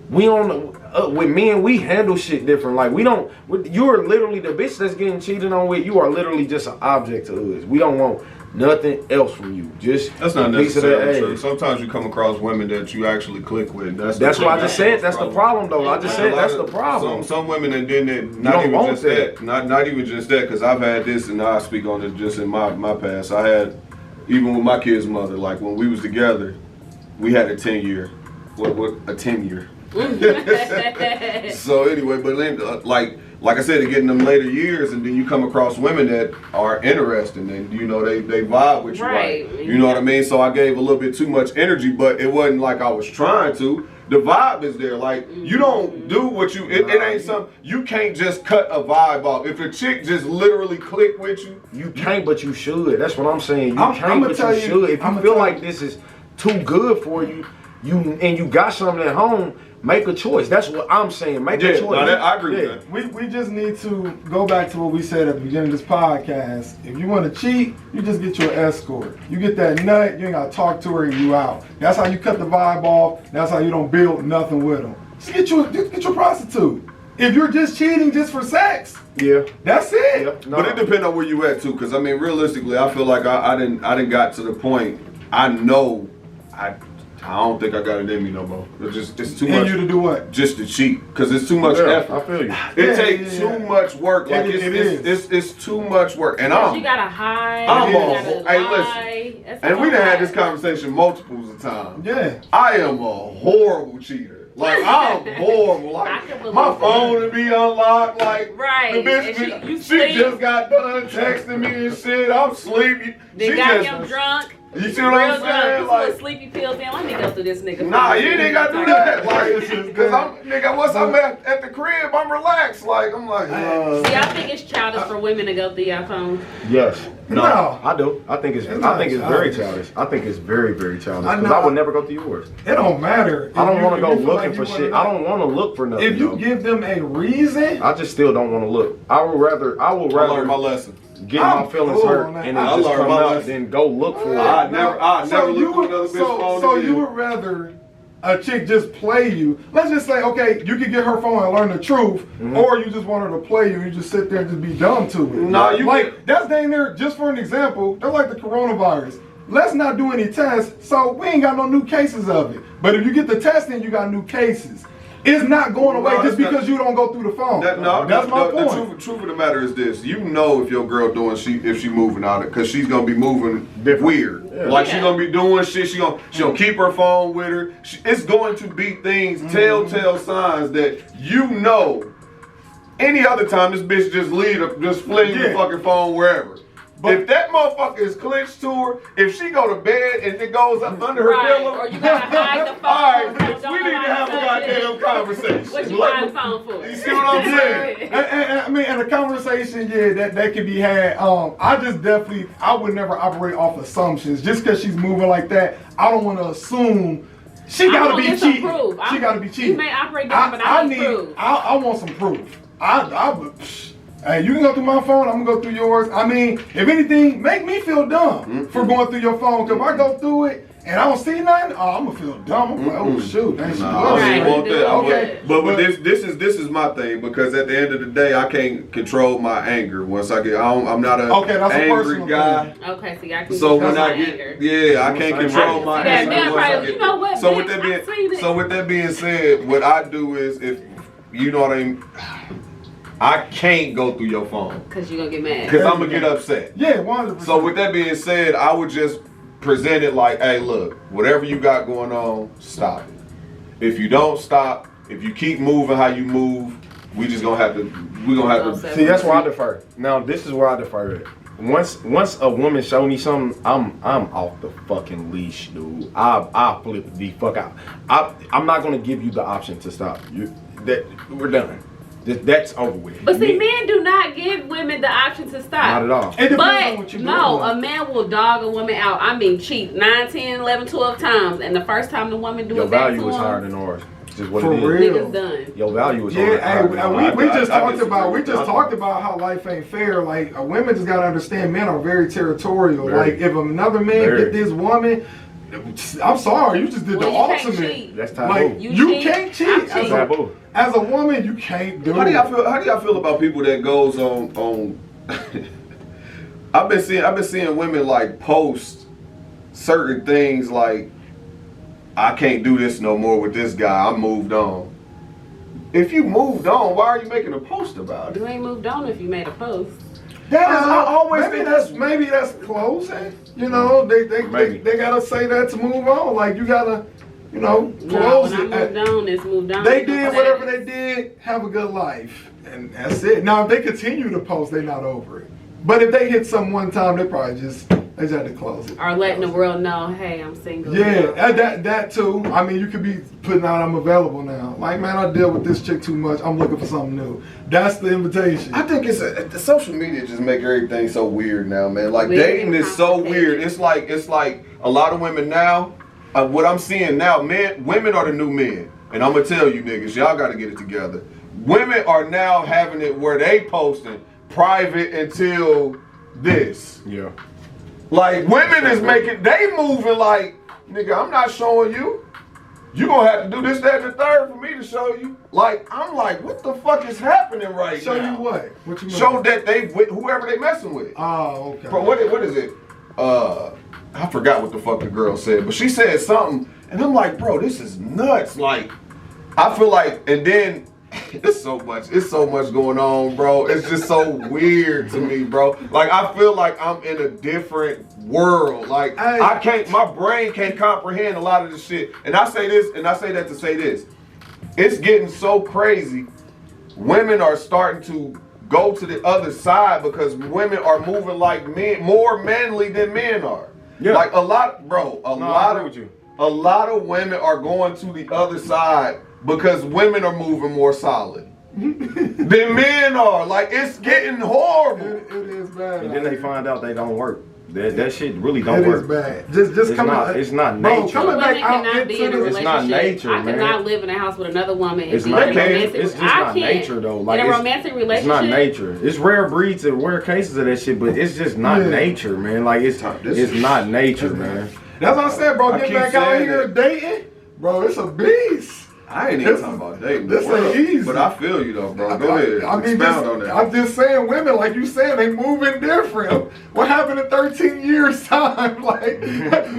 we don't, with men, we handle shit different. Like, we don't, you're literally the bitch that's getting cheated on with. You are literally just an object to us. We don't want nothing else from you. Just that's not a piece of necessarily that true. ass. Sometimes you come across women that you actually click with. That's what I just said. That's the problem, though. I just said that's the problem. Some women that didn't, not even just that. Not even just that, because I've had this, and I speak on it just in my past. I had, even with my kid's mother, like when we was together, we had a 10-year. What a 10-year. So anyway, but then, like I said, it getting them later years, and then you come across women that are interesting, and you know they vibe with you, right? You know what I mean? So I gave a little bit too much energy, but it wasn't like I was trying to. The vibe is there. Like you don't do what you. It ain't something you can't just cut a vibe off. If a chick just literally click with you, you can't, but you should. That's what I'm saying. You can't, but you should. If you feel like this is too good for you, you got something at home. Make a choice. That's what I'm saying. Make a choice. I agree with that. We just need to go back to what we said at the beginning of this podcast. If you want to cheat, you just get your escort. You get that nut, you ain't got to talk to her and you out. That's how you cut the vibe off. That's how you don't build nothing with them. Just get your prostitute. If you're just cheating just for sex, that's it. Yeah. No. But it depends on where you at too. Because I mean, realistically, I feel like I didn't got to the point. I know I don't think I got it in me no more. It's too much. You to do what? Just to cheat, because it's too much effort. I feel you. It takes too much work. Like it's too much work. And you gotta hide. Hey, listen. And we done had this conversation multiples of times. Yeah. I am a horrible cheater. Like I'm horrible. Like my phone would be unlocked. Like the bitch, she just got done texting me and shit. I'm sleepy. They got him drunk. You see what I'm saying? Like sleepy pills. Man, let me go through this nigga. Nah, you ain't got to do that. Like, cause once I'm at the crib, I'm relaxed. Like, I'm like. See, I think it's childish for women to go through your phone. Yes. No, I do. I think it's very childish. I think it's very, very childish. Because I would never go through yours. It don't matter. I don't want to go looking for shit. I don't want to look for nothing. If you give them a reason, I just still don't want to look. I will rather learn my lesson. Get my feelings hurt and then just come out, then go look for it. I never look for another bitch phone. So you would rather a chick just play you? Let's just say, okay, you can get her phone and learn the truth, or you just want her to play you. You just sit there and just be dumb to it. No, that's dang near. Just for an example, they're like the coronavirus. Let's not do any tests, so we ain't got no new cases of it. But if you get the testing, you got new cases. It's not going away just because you don't go through the phone. That's my point. The truth of the matter is this: you know if your girl if she moving out, because she's gonna be moving weird. Yeah. Like she's gonna be doing shit. She gonna keep her phone with her. It's going to be things, telltale signs that you know. Any other time, this bitch just fling the fucking phone wherever. But if that motherfucker is clenched to her, if she go to bed and it goes up under her pillow, or you gotta hide the phone. All right, bitch, we need to have a goddamn conversation. What you hide the phone for? You see what I'm saying? and a conversation, that could be had. I would never operate off assumptions. Just because she's moving like that, I don't want to assume she gotta be cheating. She gotta be cheating. You may operate different, but I need proof. I want some proof. Hey, you can go through my phone, I'm gonna go through yours. I mean, if anything, make me feel dumb for going through your phone. Cause if I go through it and I don't see nothing, I'm gonna feel dumb. I'm like, oh shoot, ain't she I want that. Okay. But this is my thing, because at the end of the day, I can't control my anger. Once I get, I'm not an angry guy. Thing. Okay, so I can so when I get, I can't control my anger. You know what? So with that being said, what I do is, if you know what I mean. I can't go through your phone. Cause you're gonna get mad. Cause I'm gonna get upset. Yeah, 100%. So with that being said, I would just present it like, hey, look, whatever you got going on, stop it. If you don't stop, if you keep moving how you move, we gonna have to. See, that's where I defer. Now, this is where I defer at. Once a woman show me something, I'm off the fucking leash, dude. I flip the fuck out. I'm not gonna give you the option to stop. We're done. That's over with. But see, men do not give women the option to stop. Not at all. It depends on what But you're no, doing. a man will dog a woman out. I mean, cheat 9, 10, 11, 12 times, and the first time the woman do Your it back value to is higher him, than ours. Just what For it is. real. niggas done. Your value is Yeah, higher than ours. we just I talked about disagree. talked about how life ain't fair. Like women just gotta understand, men are very territorial. Very. Like if another man Very. get this woman, I'm sorry, you just did the Well, you can't ultimate. cheat. That's taboo. Like You you cheat, can't cheat. I'm As cheating. a, Taboo. as a woman, you can't do How do it. y'all feel about people that goes on I've been seeing women like post certain things like, I can't do this no more with this guy, I moved on. If you moved on, why are you making a post about it? You ain't moved on if you made a post. That is, I always maybe think maybe that's closing. You know, they gotta say that to move on. Like you gotta, you know, No, close when I it. moved on, it's moved on. They did whatever they did, have a good life, and that's it. Now if they continue to post, they're not over it. But if they hit some one time, they just had to close it. Or letting the world know, hey, I'm single. Yeah, that too. I mean, you could be putting out, I'm available now. Like, man, I deal with this chick too much. I'm looking for something new. That's the invitation. I think the social media just make everything so weird now, man. Like Weird dating and is so complicated. weird. It's like a lot of women now. What I'm seeing now, women are the new men, and I'm gonna tell you niggas, y'all got to get it together. Women are now having it where they posting private until this. Yeah. Like women is they moving like, nigga, I'm not showing you. You gonna have to do this, that, and the third for me to show you. Like, I'm like, what the fuck is happening right Show now? you what? What you mean? Show that they with whoever they messing with. Oh, okay. Bro, what is it? I forgot what the fuck the girl said, but she said something, and I'm like, bro, this is nuts. Like, I feel like, and then it's so much going on, bro. It's just so weird to me, bro. Like, I feel like I'm in a different world. Like, my brain can't comprehend a lot of this shit. And I say this, and I say that to say this. It's getting so crazy. Women are starting to go to the other side because women are moving like men, more manly than men are. Yeah. Like a lot of women are going to the other side because women are moving more solid than men are. Like, it's getting horrible. It is bad. And then they find out they don't work. That shit really don't It work. is bad. Just It's coming. not- it's not Bro, nature. coming back Women out cannot be in a into relationship. It's not nature, I man. cannot live in a house with another woman. And It's be not in a nature. romantic. It's just I not can't. nature, though. Like, in a it's- romantic It's relationship, not nature. It's rare breeds and rare cases of that shit, but it's just not Yeah. nature, man. Like, it's not nature, man. That's what I said, bro. I Get keep back out saying here dating, bro. It's a beast. I ain't even talking about dating. This ain't easy. But I feel you though, bro. Go ahead. I mean, Expound on that. I'm just saying, women, like you said, they moving different. What happened in 13 years' time? Like,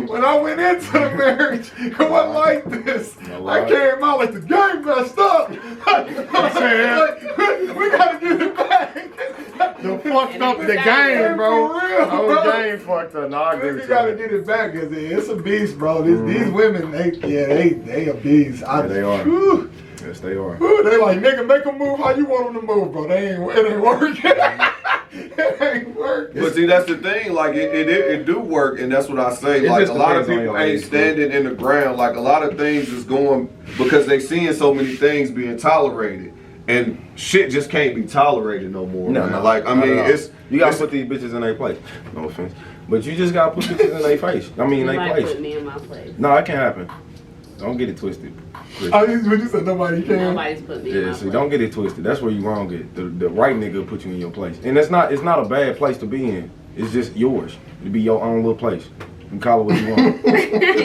when I went into the marriage, it wasn't like this. I came out like the game messed up. Like, we gotta get it back. The fucked up the game, game, bro. For real, Whole bro. game fucked up. No, I agree We with gotta you. get it back, cause it's a beast, bro. These women, they a beast. Yeah, they are. Whew. Yes, they are. Ooh, they like, nigga, make them move how you want them to move, bro. It ain't working. It ain't working. But see, that's the thing. Like, it do work, and that's what I say. It Like, just a lot of depends on people your ain't age, standing in the ground. Like, a lot of things is going because they seeing so many things being tolerated, and shit just can't be tolerated no more. No, man. no. Like, I not mean, at all. it's You gotta it's- put these bitches in their place. No offense. But you just gotta put bitches in their face. I mean, you they might place. put me in my place. No, that can't happen. Don't get it twisted. Chris. Oh, when you said nobody can. Nobody's put me in Yeah, my see, place. don't get it twisted. That's where you wrong at. The right nigga will put you in your place. And it's not a bad place to be in. It's just yours. It'll be your own little place. You can call it what you want.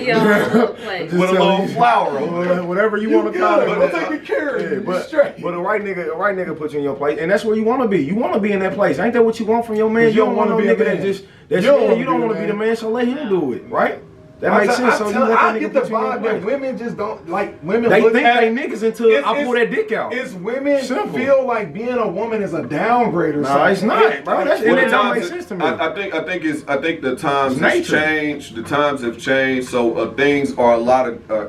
Your little place. Just with a tell little you- flower over it. Whatever you want to call it. We'll take good care of Yeah, you. but Straight. a right nigga put you in your place, and that's where you want to be. You want to be in that place. Ain't that what you want from your man? You don't want no be a nigga man. that just You don't wanna you don't be want a to be the man. man. So let him do it, right? That makes sense. So you let that I nigga get the put you in vibe the that bank. women just don't like women. They look think at they niggas until I pull that dick out. It's women Simple. feel like being a woman is a downgrade or Nah, something. it's not, bro. That's Well, that don't make sense to me. I think the times It's have nature. changed. The times have changed, so things are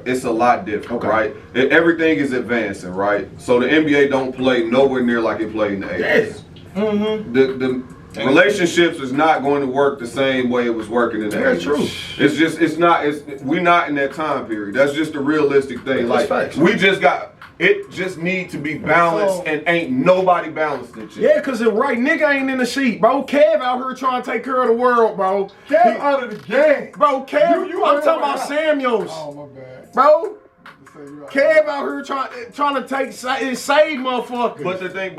it's a lot different, Okay. right? Everything is advancing, right? So the NBA don't play nowhere near like it played in the 80s. Mm-hmm. The relationships is not going to work the same way it was working in the 80s. That's true. It's just we're not in that time period. That's just a realistic thing. That's Like facts. we just got. It just need to be balanced, and ain't nobody balanced it yet. Yeah, cause the right nigga ain't in the sheet, bro. Kev out here trying to take care of the world, bro. Kev out of the game. Bro, Kev, You I'm heard talking my about house. Samuels, Oh my bad. bro. You right. Kev out here trying to save motherfuckers. But the thing,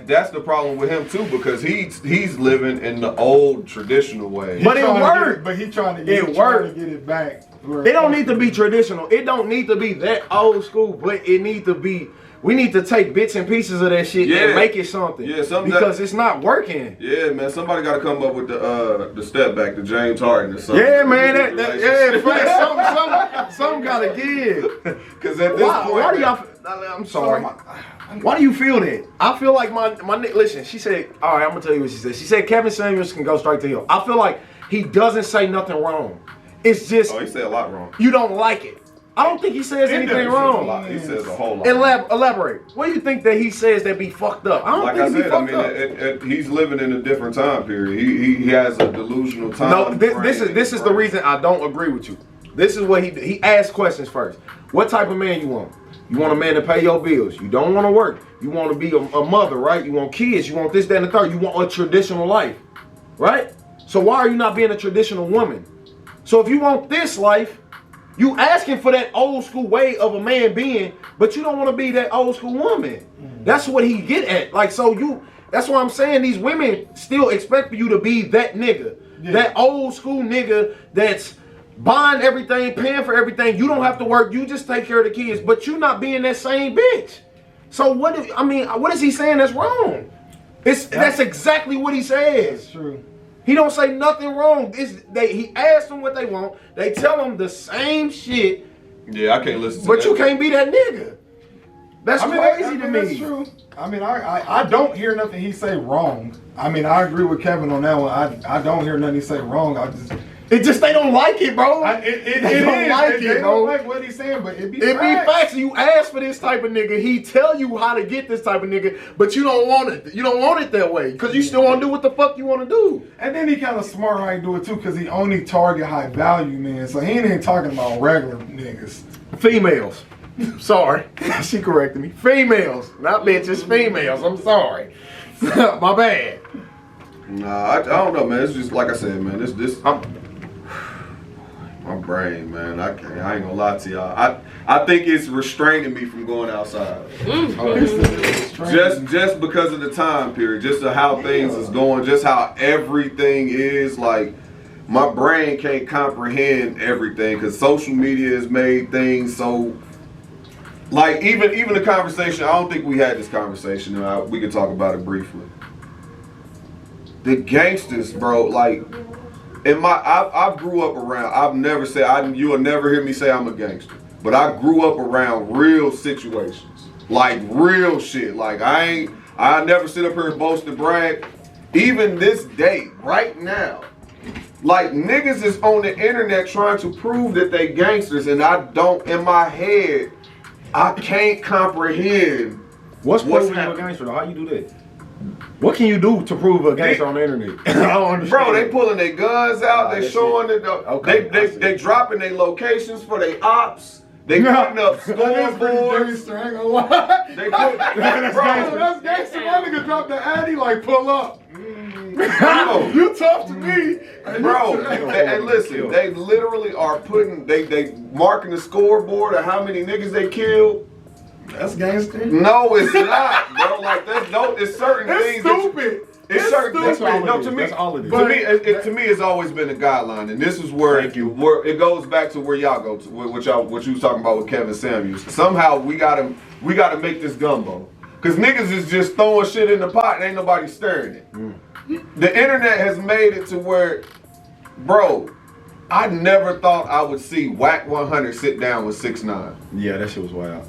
that's the problem with him too, because he's living in the old traditional way. But it trying to worked. But he trying to It get worked. it back. It don't need to be traditional. It don't need to be that old school, but it need to be. We need to take bits and pieces of that shit and make it something. Yeah, something because it's not working. Yeah, man. Somebody got to come up with the step back to James Harden or something. Yeah, man. Something gotta give. Because at this point, why do y'all? I'm sorry. Why do you feel that? I feel like my listen. She said, all right. I'm gonna tell you what she said. She said Kevin Samuels can go straight to him. I feel like he doesn't say nothing wrong. It's just he said a lot wrong. you don't like it. I don't think he says anything wrong. He says a whole lot. Elaborate. What do you think that he says that be fucked up? I don't Like think I he be said, fucked up. he's living in a different time period. He has a delusional time. No, this is the reason I don't agree with you. This is what he asks questions first. What type of man you want? You want a man to pay your bills. You don't want to work. You want to be a mother, right? You want kids. You want this, that, and the third. You want a traditional life, right? So why are you not being a traditional woman? So if you want this life, you asking for that old school way of a man being, but you don't want to be that old school woman. That's what he get at. Like, that's why I'm saying these women still expect for you to be that nigga. Yeah. That old school nigga that's buying everything, paying for everything. You don't have to work. You just take care of the kids, but you not being that same bitch. So what is he saying that's wrong? That's exactly what he says. That's true. He don't say nothing wrong. He asks them what they want. They tell him the same shit. Yeah, I can't listen to but that. You can't be that nigga. That's crazy to me. That's true. I mean, I don't hear nothing he say wrong. I mean, I agree with Kevin on that one. I don't hear nothing he say wrong. They don't like it, bro. They don't like what he's saying, but it be facts. You ask for this type of nigga, he tell you how to get this type of nigga, but you don't want it. You don't want it that way because you still want to do what the fuck you want to do. And then he kind of smart how he do it too, because he only target high value men, so he ain't talking about regular niggas. Females. Sorry, she corrected me. Females, not bitches. Females. I'm sorry. My bad. Nah, I don't know, man. It's just like I said, man. My brain, man. I ain't gonna lie to y'all. I think it's restraining me from going outside. Just because of the time period, just how things is going, just how everything is. Like my brain can't comprehend everything because social media has made things so. Like even the conversation. I don't think we had this conversation. We could talk about it briefly. The gangsters, bro. Like. I grew up around. I've never said you will never hear me say I'm a gangster, but I grew up around real situations, like real shit. Like I never sit up here and boast and brag. Even this day, right now, like niggas is on the internet trying to prove that they gangsters, and I don't. In my head, I can't comprehend. What's proving you a gangster? How you do that? What can you do to prove a gangster on the internet? I don't understand. Bro, they pulling their guns out. They showing it. They dropping their locations for their ops. They putting up scoreboards. I ain't gonna lie. That's gangster. My nigga dropped the addy like pull up. Bro, You tough to me, bro. And listen, they literally are putting. They marking the scoreboard of how many niggas they killed. That's gangster. No, it's not, bro. Like that's no. It's certain things. Stupid. It's certain things. No, to me, that's all it is. To me, to me, it's always been a guideline, and this is where it goes back to where y'all go to, what you was talking about with Kevin Samuels. Somehow we gotta make this gumbo, cause niggas is just throwing shit in the pot and ain't nobody stirring it. The internet has made it to where, bro, I never thought I would see Whack 100 sit down with 6ix9ine. Yeah, that shit was wild.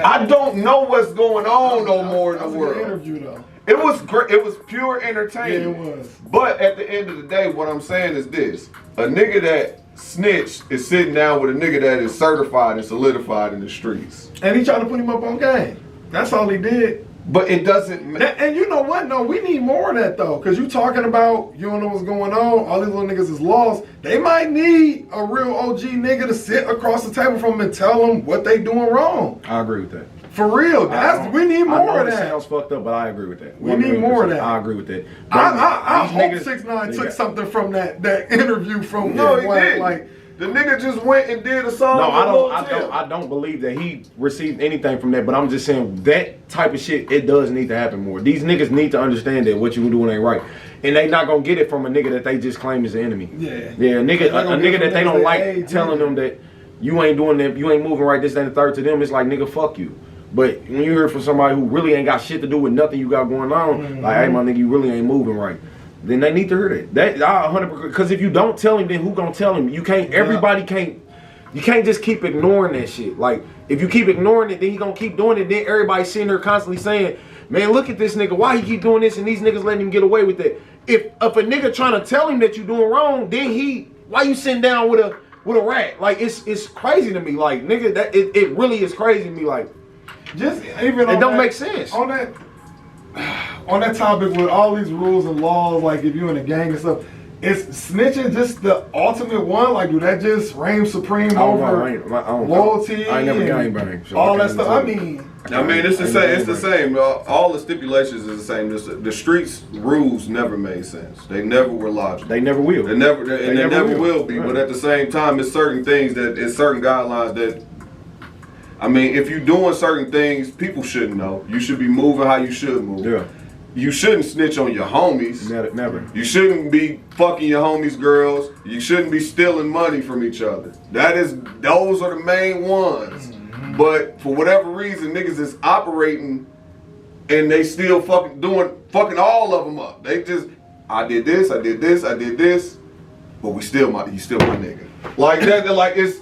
I don't know what's going on no more in the That was a world. good interview though. It was great. It was pure Yeah, entertainment. it was. But at the end of the day, what I'm saying is this: a nigga that snitched is sitting down with a nigga that is certified and solidified in the streets. And he tried to put him up on game. That's all he did. But it doesn't. And you know what? No, we need more of that though. Cause you talking about you don't know what's going on. All these little niggas is lost. They might need a real OG nigga to sit across the table from them and tell them what they doing wrong. I agree with that. For real. We need I more know of it that. sounds fucked up, but I agree with that. We need more of that. I agree with that. I These hope niggas- 6ix9ine took something from that interview from No, he Whack, didn't. like The nigga just went and did a song. No, with Lil Tim. I don't believe that he received anything from that. But I'm just saying that type of shit, it does need to happen more. These niggas need to understand that what you doing ain't right, and they not gonna get it from a nigga that they just claim is the enemy. Yeah. Yeah, a nigga that they don't Hey, like telling them that you ain't doing that, you ain't moving right, this, that, and the third. To them, it's like, nigga, fuck you. But when you hear from somebody who really ain't got shit to do with nothing you got going on, like, hey, my nigga, you really ain't moving right, then they need to hear that. That I 100%. Because if you don't tell him, then who gonna tell him? You can't. Everybody can't. You can't just keep ignoring that shit. Like, if you keep ignoring it, then he gonna keep doing it. Then everybody's sitting there constantly saying, man, look at this nigga. Why he keep doing this? And these niggas letting him get away with it. If a nigga trying to tell him that you doing wrong, then why you sitting down with a rat? Like, it's crazy to me. Like, nigga, that it really is crazy to me. Like, just even it on don't that, make sense. On that topic with all these rules and laws, like if you in a gang and stuff, is snitching just the ultimate one? Like, do that just reign supreme over loyalty? I ain't never and gangbang. So all I that can't stuff. tell I you. mean, It's the same. It's the same. All the stipulations is the same. The streets rules never made sense. They never were logical. They never will. They never will be. Right. But at the same time, it's certain things it's certain guidelines that. I mean, if you're doing certain things, people should know. You should be moving how you should move. Yeah. You shouldn't snitch on your homies. Never. You shouldn't be fucking your homies' girls. You shouldn't be stealing money from each other. Those are the main ones. Mm-hmm. But for whatever reason, niggas is operating and they still fucking all of them up. They just, I did this, but you still my nigga. Like that, like it's,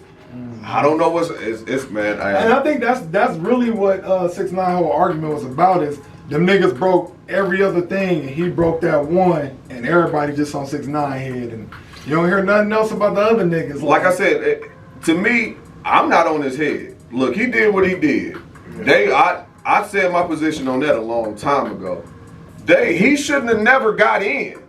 I don't know what's, it's man. and I think that's really what 6ix9ine whole argument was about, is them niggas broke every other thing and he broke that one, and everybody just on 6ix9ine head, and you don't hear nothing else about the other niggas. Like I said, to me, I'm not on his head. Look, he did what he did. I said my position on that a long time ago. He shouldn't have never got in.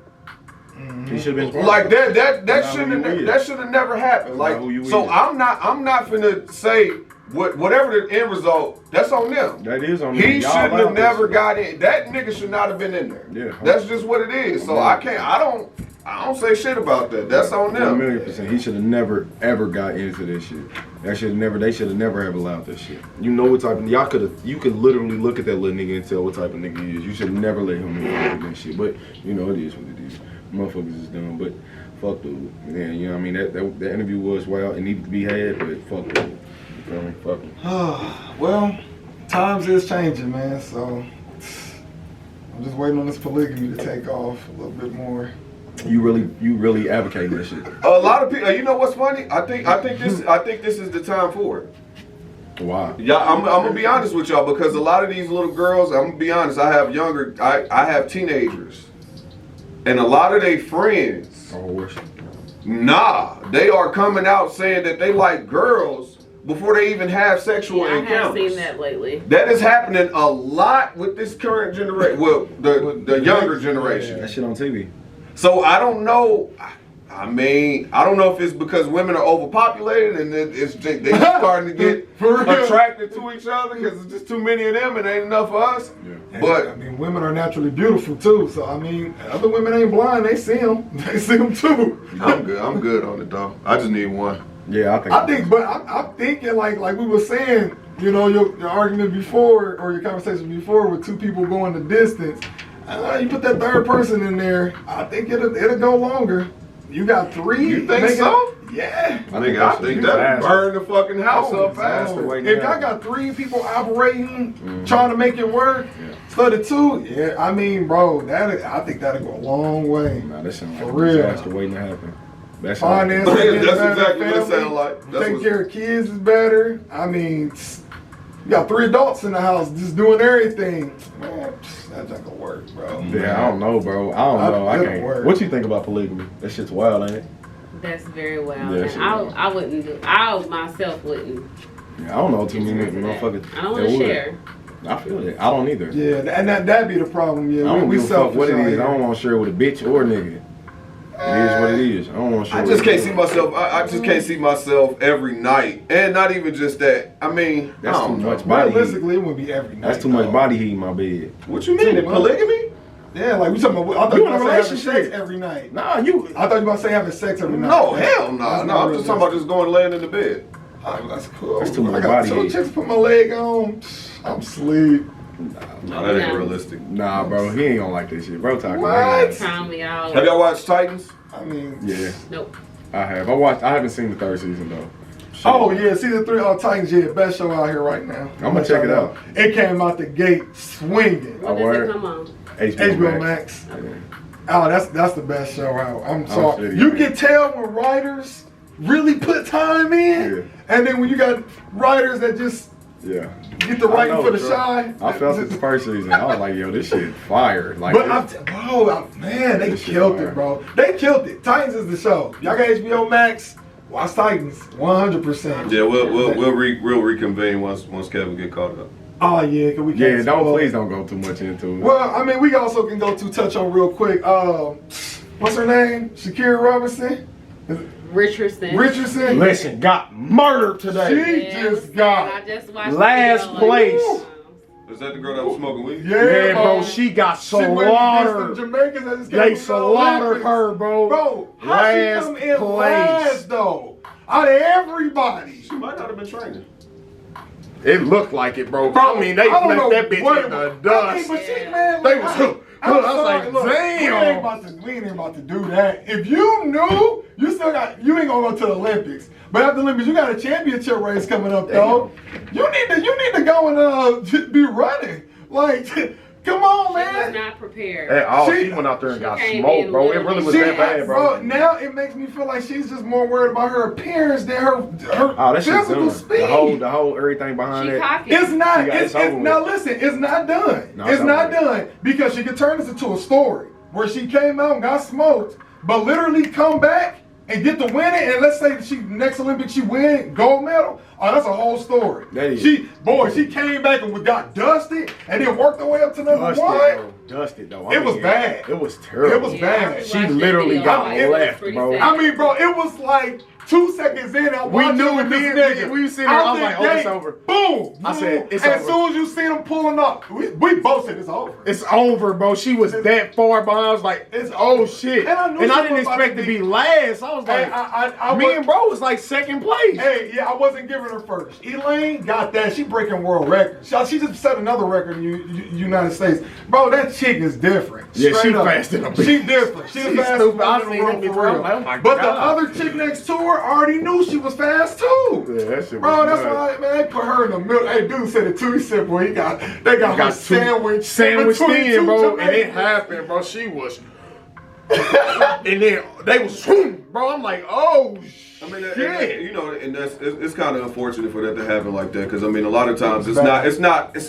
He should have been Like that should have never happened. Like, so I'm not finna say whatever the end result, that's on them. That is on them. He Y'all shouldn't have allowed never this. got in. That nigga should not have been in there. Yeah. That's just what it is. So I don't say shit about that. That's on them. 1,000,000%. He should have never ever got into this shit. They should have never have allowed this shit. You know what type of you could literally look at that little nigga and tell what type of nigga he is. You should never let him in that shit. But you know, it is what it is. Motherfuckers is dumb, but fuck dude. Yeah, you know what I mean? That interview was wild. It needed to be had, but fuck dude. You feel me? Fuck him. Well, times is changing, man, so I'm just waiting on this polygamy to take off a little bit more. You really advocating that shit. A lot of people. You know what's funny? I think this is the time for it. Why? Yeah, I'm gonna be honest with y'all, because a lot of these little girls, I'm gonna be honest, I have teenagers, and a lot of their friends, they are coming out saying that they like girls before they even have sexual encounters. I have seen that lately. That is happening a lot with this current generation, well, the younger generation. That shit on TV. So I don't know. I mean, I don't know if it's because women are overpopulated and they just starting to get attracted to each other because it's just too many of them and ain't enough of us. Yeah. But I mean, women are naturally beautiful too. So I mean, other women ain't blind; they see them. They see them too. I'm good on it though. I just need one. Yeah, I'm thinking like we were saying. You know, your argument before or your conversation before with two people going the distance. You put that third person in there, I think it'll go longer. You got three. You think so? Yeah. I think that'll burn the fucking house up faster. If I got three people operating, trying to make it work, instead of two, I mean, bro, I think that'll go a long way. Nah, that sounds like for a real. disaster waiting to happen. That's all. Finance. That's is better, exactly what it family, sound like. That's taking what- care of kids is better. I mean, you got 3 adults in the house just doing everything. Man, that ain't gonna work, bro. Yeah, I don't know, bro. I don't know. I That'll can't. work. What you think about polygamy? That shit's wild, ain't it? That's very wild. Yeah, And shit. I wouldn't do. I myself wouldn't. Yeah, I don't know too many Into that. motherfuckers. I don't that want to would. share. I feel it. I don't either. Yeah, and that'd be the problem. Yeah, I don't we give a fuck what it selfish out is. I here. don't want to share it with a bitch or a nigga. It is what it is. I don't want to share. I it just with can't a- see myself. I just can't see myself every night, and not even just that. I mean, That's I don't too know. much body heat. Realistically, it wouldn't be every night. That's too much though. body heat in my bed. What you mean? Too much. Polygamy? Yeah, like we talking about. I thought You you in were a gonna say having relationship. sex every night. Nah, you. I thought you were gonna say having sex every night. No, hell no. That's No, not I'm just talking about just going and laying in the bed. Oh, that's cool. That's too much I got body 2 heat. chicks put my leg on. I'm asleep. No, that ain't No. realistic. Nah, bro. He ain't gonna like this shit. Bro, talking. What? Count me out. Have y'all watched Titans? I mean, Yeah, Nope. I have. I haven't seen the 3rd season though. Shit. Oh yeah, season 3 on Titans. Yeah, best show out here right now. I'ma check it out. It came out the gate swinging. When does word. it come on? HBO Max. Oh, that's the best show out. I'm sorry. shit, You yeah. can tell when writers really put time in, Yeah. and then when you got writers that just Yeah. get the I writing know, for the bro. shy. I felt it the 1st season. I was like, yo, this shit fire. Like, But this- man, they This shit killed fire. it, bro. They killed it. Titans is the show. Y'all got HBO Max? Watch Titans, 100%. Yeah, we'll reconvene once Kevin get caught up. Oh yeah, cause we can't. yeah, don't spoil please it. don't go too much into it. Well, I mean, we also can go to touch on real quick. What's her name? Sha'carri Robinson? Richardson. Richardson? Listen, got murdered today. She just got I just watched Last the video, place. Is that the girl that was smoking weed? Yeah, bro, she got She went against slaughtered. the Jamaicans that just came They from the slaughtered Olympics. her, bro. Bro, how Last she come in place. last though? Out of everybody. She might not have been training. It looked like it, bro. Bro, I mean, they I don't left know that bitch what in the it was. dust. I mean, but she, man, They look, was- I'm I was sorry, like, look, damn. We ain't about to do that. If you knew, you ain't gonna go to the Olympics. But after the Olympics, you got a championship race coming up, though. You need to go and be running. Like, come on, She was man. not prepared. At all, She- she went out there and she got came smoked, in bro. It literally- really was She- that bad, bro. Now it makes me feel like she's just more worried about her appearance than her Oh, that shit's physical done. speed. The whole everything behind She that. cocky. It's not. She got- It's it's over with. now listen. It's not done. No, it's it's not over with. done because she could turn this into a story where she came out and got smoked, but literally come back and get the winning. And let's say she next Olympics she win gold medal. Oh, that's a whole story. That is. She came back and got dusted and then worked her way up to number Dusted, one. bro. Dusted, though. I It was mean, bad. It was terrible. It was bad. I She watched that literally video. got It was left, pretty bro. sad. I mean, bro, it was like 2 seconds in. We knew it, me and nigga. We was sitting there, I was like, oh, it's over. Boom. I said, it's As over. soon as you seen him pulling up, we both said it's over. It's over, bro. She was that far behind. I was like, It's oh over. shit. And I knew she didn't was about expect to to be- be last. I was Hey, like, I me and bro was like 2nd place. Hey, yeah, I wasn't giving her first. Elaine got that. She breaking world records. She just set another record in United States. Bro, that chick is different. Yeah, Straight she up. fast in a bitch. She different. She's She's fast. stupid. I in the seen room that for bitch. real. I'm like, oh my But the God. other chick next to her already knew she was fast too. Yeah, that shit Bro, was that's nuts. why, man, they put her in the middle. Hey, dude said it too. He said, boy, they got her sandwich in, between bro, two and it Jamaicans. happened, bro. She was, and then they was, bro. I'm like, oh I mean, shit. you know, and it's kind of unfortunate for that to happen like that because I mean, a lot of times it's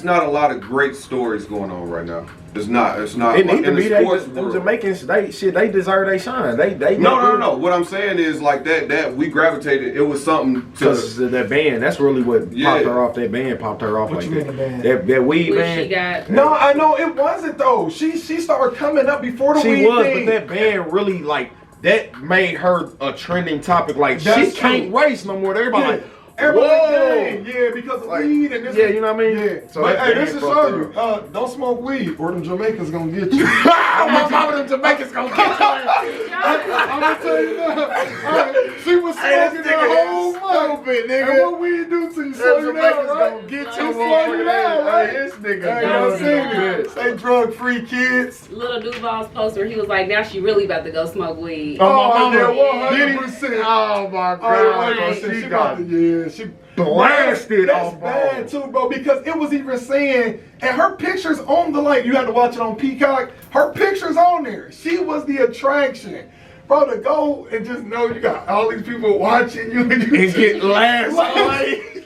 not a lot of great stories going on right now. It's not. It need to in be. the sports Them world. Jamaicans, they deserve they shine. They No. What I'm saying is like that we gravitated. It was something Because to. that band, that's really what Yeah. popped her off. That band popped her off What like you mean that. the band? That weed When band. she got No, I know it wasn't though. She started coming up before the She weed was, thing. but that band really like that made her a trending topic. Like That's she can't true. race no more. Everybody like, Everybody whoa. dang, yeah, because of Like, weed and this. yeah, you know what I mean? Yeah. So But that hey, band this is fucked show her you. Don't smoke weed, or them Jamaicans gonna get you. my mama, them Jamaicans gonna get you. I'm gonna tell you now. She was Hey, smoking this the nigga whole is month. stupid, nigga. And what weed do to you? Slow you down, Jamaicans right? gonna get It you, slow you down, right? Hey, this nigga Hey, does I seen good. it. Stay drug-free, kids. Little Duval's post where he was like, now she really about to go smoke weed. Oh, my mama. yeah, Did he? 100%. Oh my Oh, god, yeah, bro, she she about got to, yeah, she blasted That's off bad too, bro, because it was even saying, and her pictures on the, like, you had to watch it on Peacock, her pictures on there. She was the attraction. bro, to go and just know you got all these people watching you and you And get last place.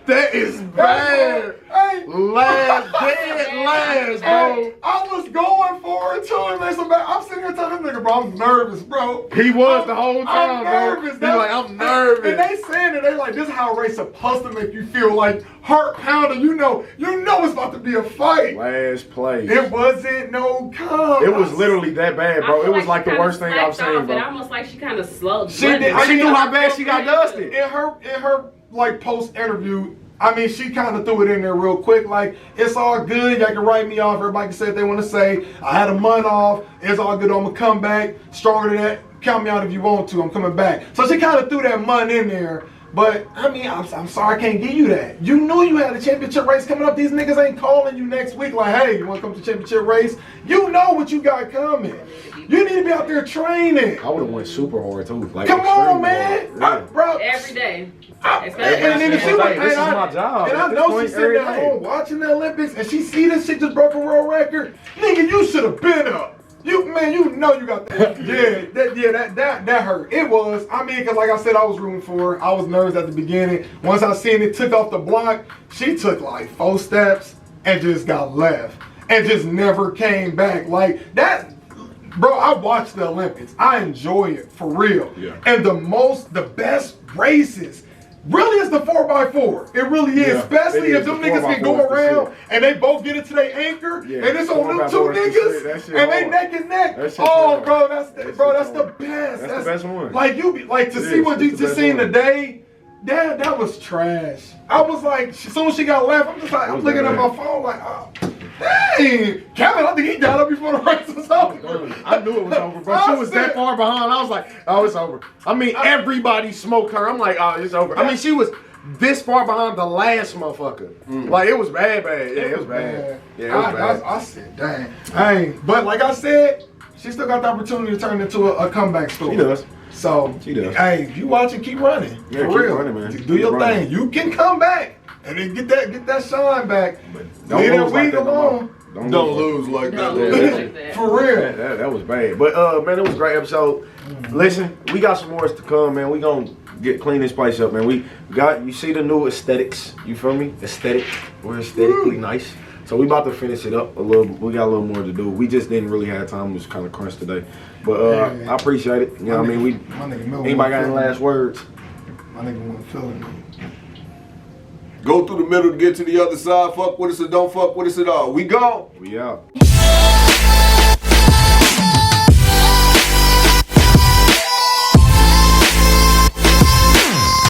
That is bad. Hey, Last, bro. I was going for it too, and man. I'm sitting here telling this nigga, bro, I'm nervous, bro. He was the whole time, I'm bro. nervous. He's like, I'm nervous. And they saying it, they like, this is how race supposed to make you feel, like heart pounding. You know it's about to be a fight. Last place. It wasn't no cum. It was literally that bad, bro. It was like the she worst kinda thing I've slacked seen, off, bro. and almost like she kind of slowed. She did. She knew how bad she got dusted. In her like post interview, I mean, she kind of threw it in there real quick. Like, it's all good. Y'all can write me off. Everybody can say what they want to say. I had a month off. It's all good. I'm going to come back. Stronger than that. Count me out if you want to. I'm coming back. So she kind of threw that month in there. But, I mean, I'm sorry I can't give you that. You knew you had a championship race coming up. These niggas ain't calling you next week like, hey, you want to come to the championship race? You know what you got coming. You need to be out there training. I would have went super hard, too. Like, Come on, extreme man. hard. Bro. Every day. And then if she was, Like, this is my job. and I At this know point, she's sitting at every day. home watching the Olympics, and she see this shit just broke a world record. Nigga, you should have been up. You know you got that. that hurt. It was. I mean, cause like I said, I was rooting for her. I was nervous at the beginning. Once I seen it took off the block, she took like 4 steps and just got left and just never came back. Like that. Bro, I watch the Olympics. I enjoy it for real. Yeah. And the best races really is the 4x4. It really is. Yeah, Especially it if is. them The niggas can 4x4 go is the around shit. and they both get into their anchor Yeah, and it's on them 2 4x4 is the shit. niggas That shit and they hard. neck and neck. That shit Oh, hard. bro, that's That shit the hard. best. That's the best one. Like you be like to It see is. what you It's the just best seen one. today. That was trash. I was like, as soon as she got left, I'm just like, I'm was looking at bad. my phone like, oh, dang, Kevin, I think he got up before the race was over. I knew it was over, bro. She was that far behind. I was like, oh, it's over. I mean, everybody smoked her. I'm like, oh, it's over. I mean, she was this far behind the last motherfucker. Like, it was bad. Yeah, it was bad. Yeah, it was bad. I said, dang. Hey, but like I said, she still got the opportunity to turn into a comeback story. She does. So, She does. hey, if you watch it, keep running. Yeah, for keep real. running, man. Do Keep your running. thing. You can come back and then get that shine back. Don't Leave that lose like weed that no alone. more. Don't lose like Don't that. lose like that. For real. That was bad. But man, it was a great episode. Listen, we got some more to come, man. We gonna clean this place up, man. You see the new aesthetics. You feel me? Aesthetic. We're aesthetically nice. So we about to finish it up a little. We got a little more to do. We just didn't really have time. It was kind of crunched today. But Yeah. I appreciate it. You know what I mean? My nigga Milton Anybody got any wasn't last words? My nigga wasn't feeling me. Go through the middle to get to the other side. Fuck with us or don't fuck with us at all. We go. We out.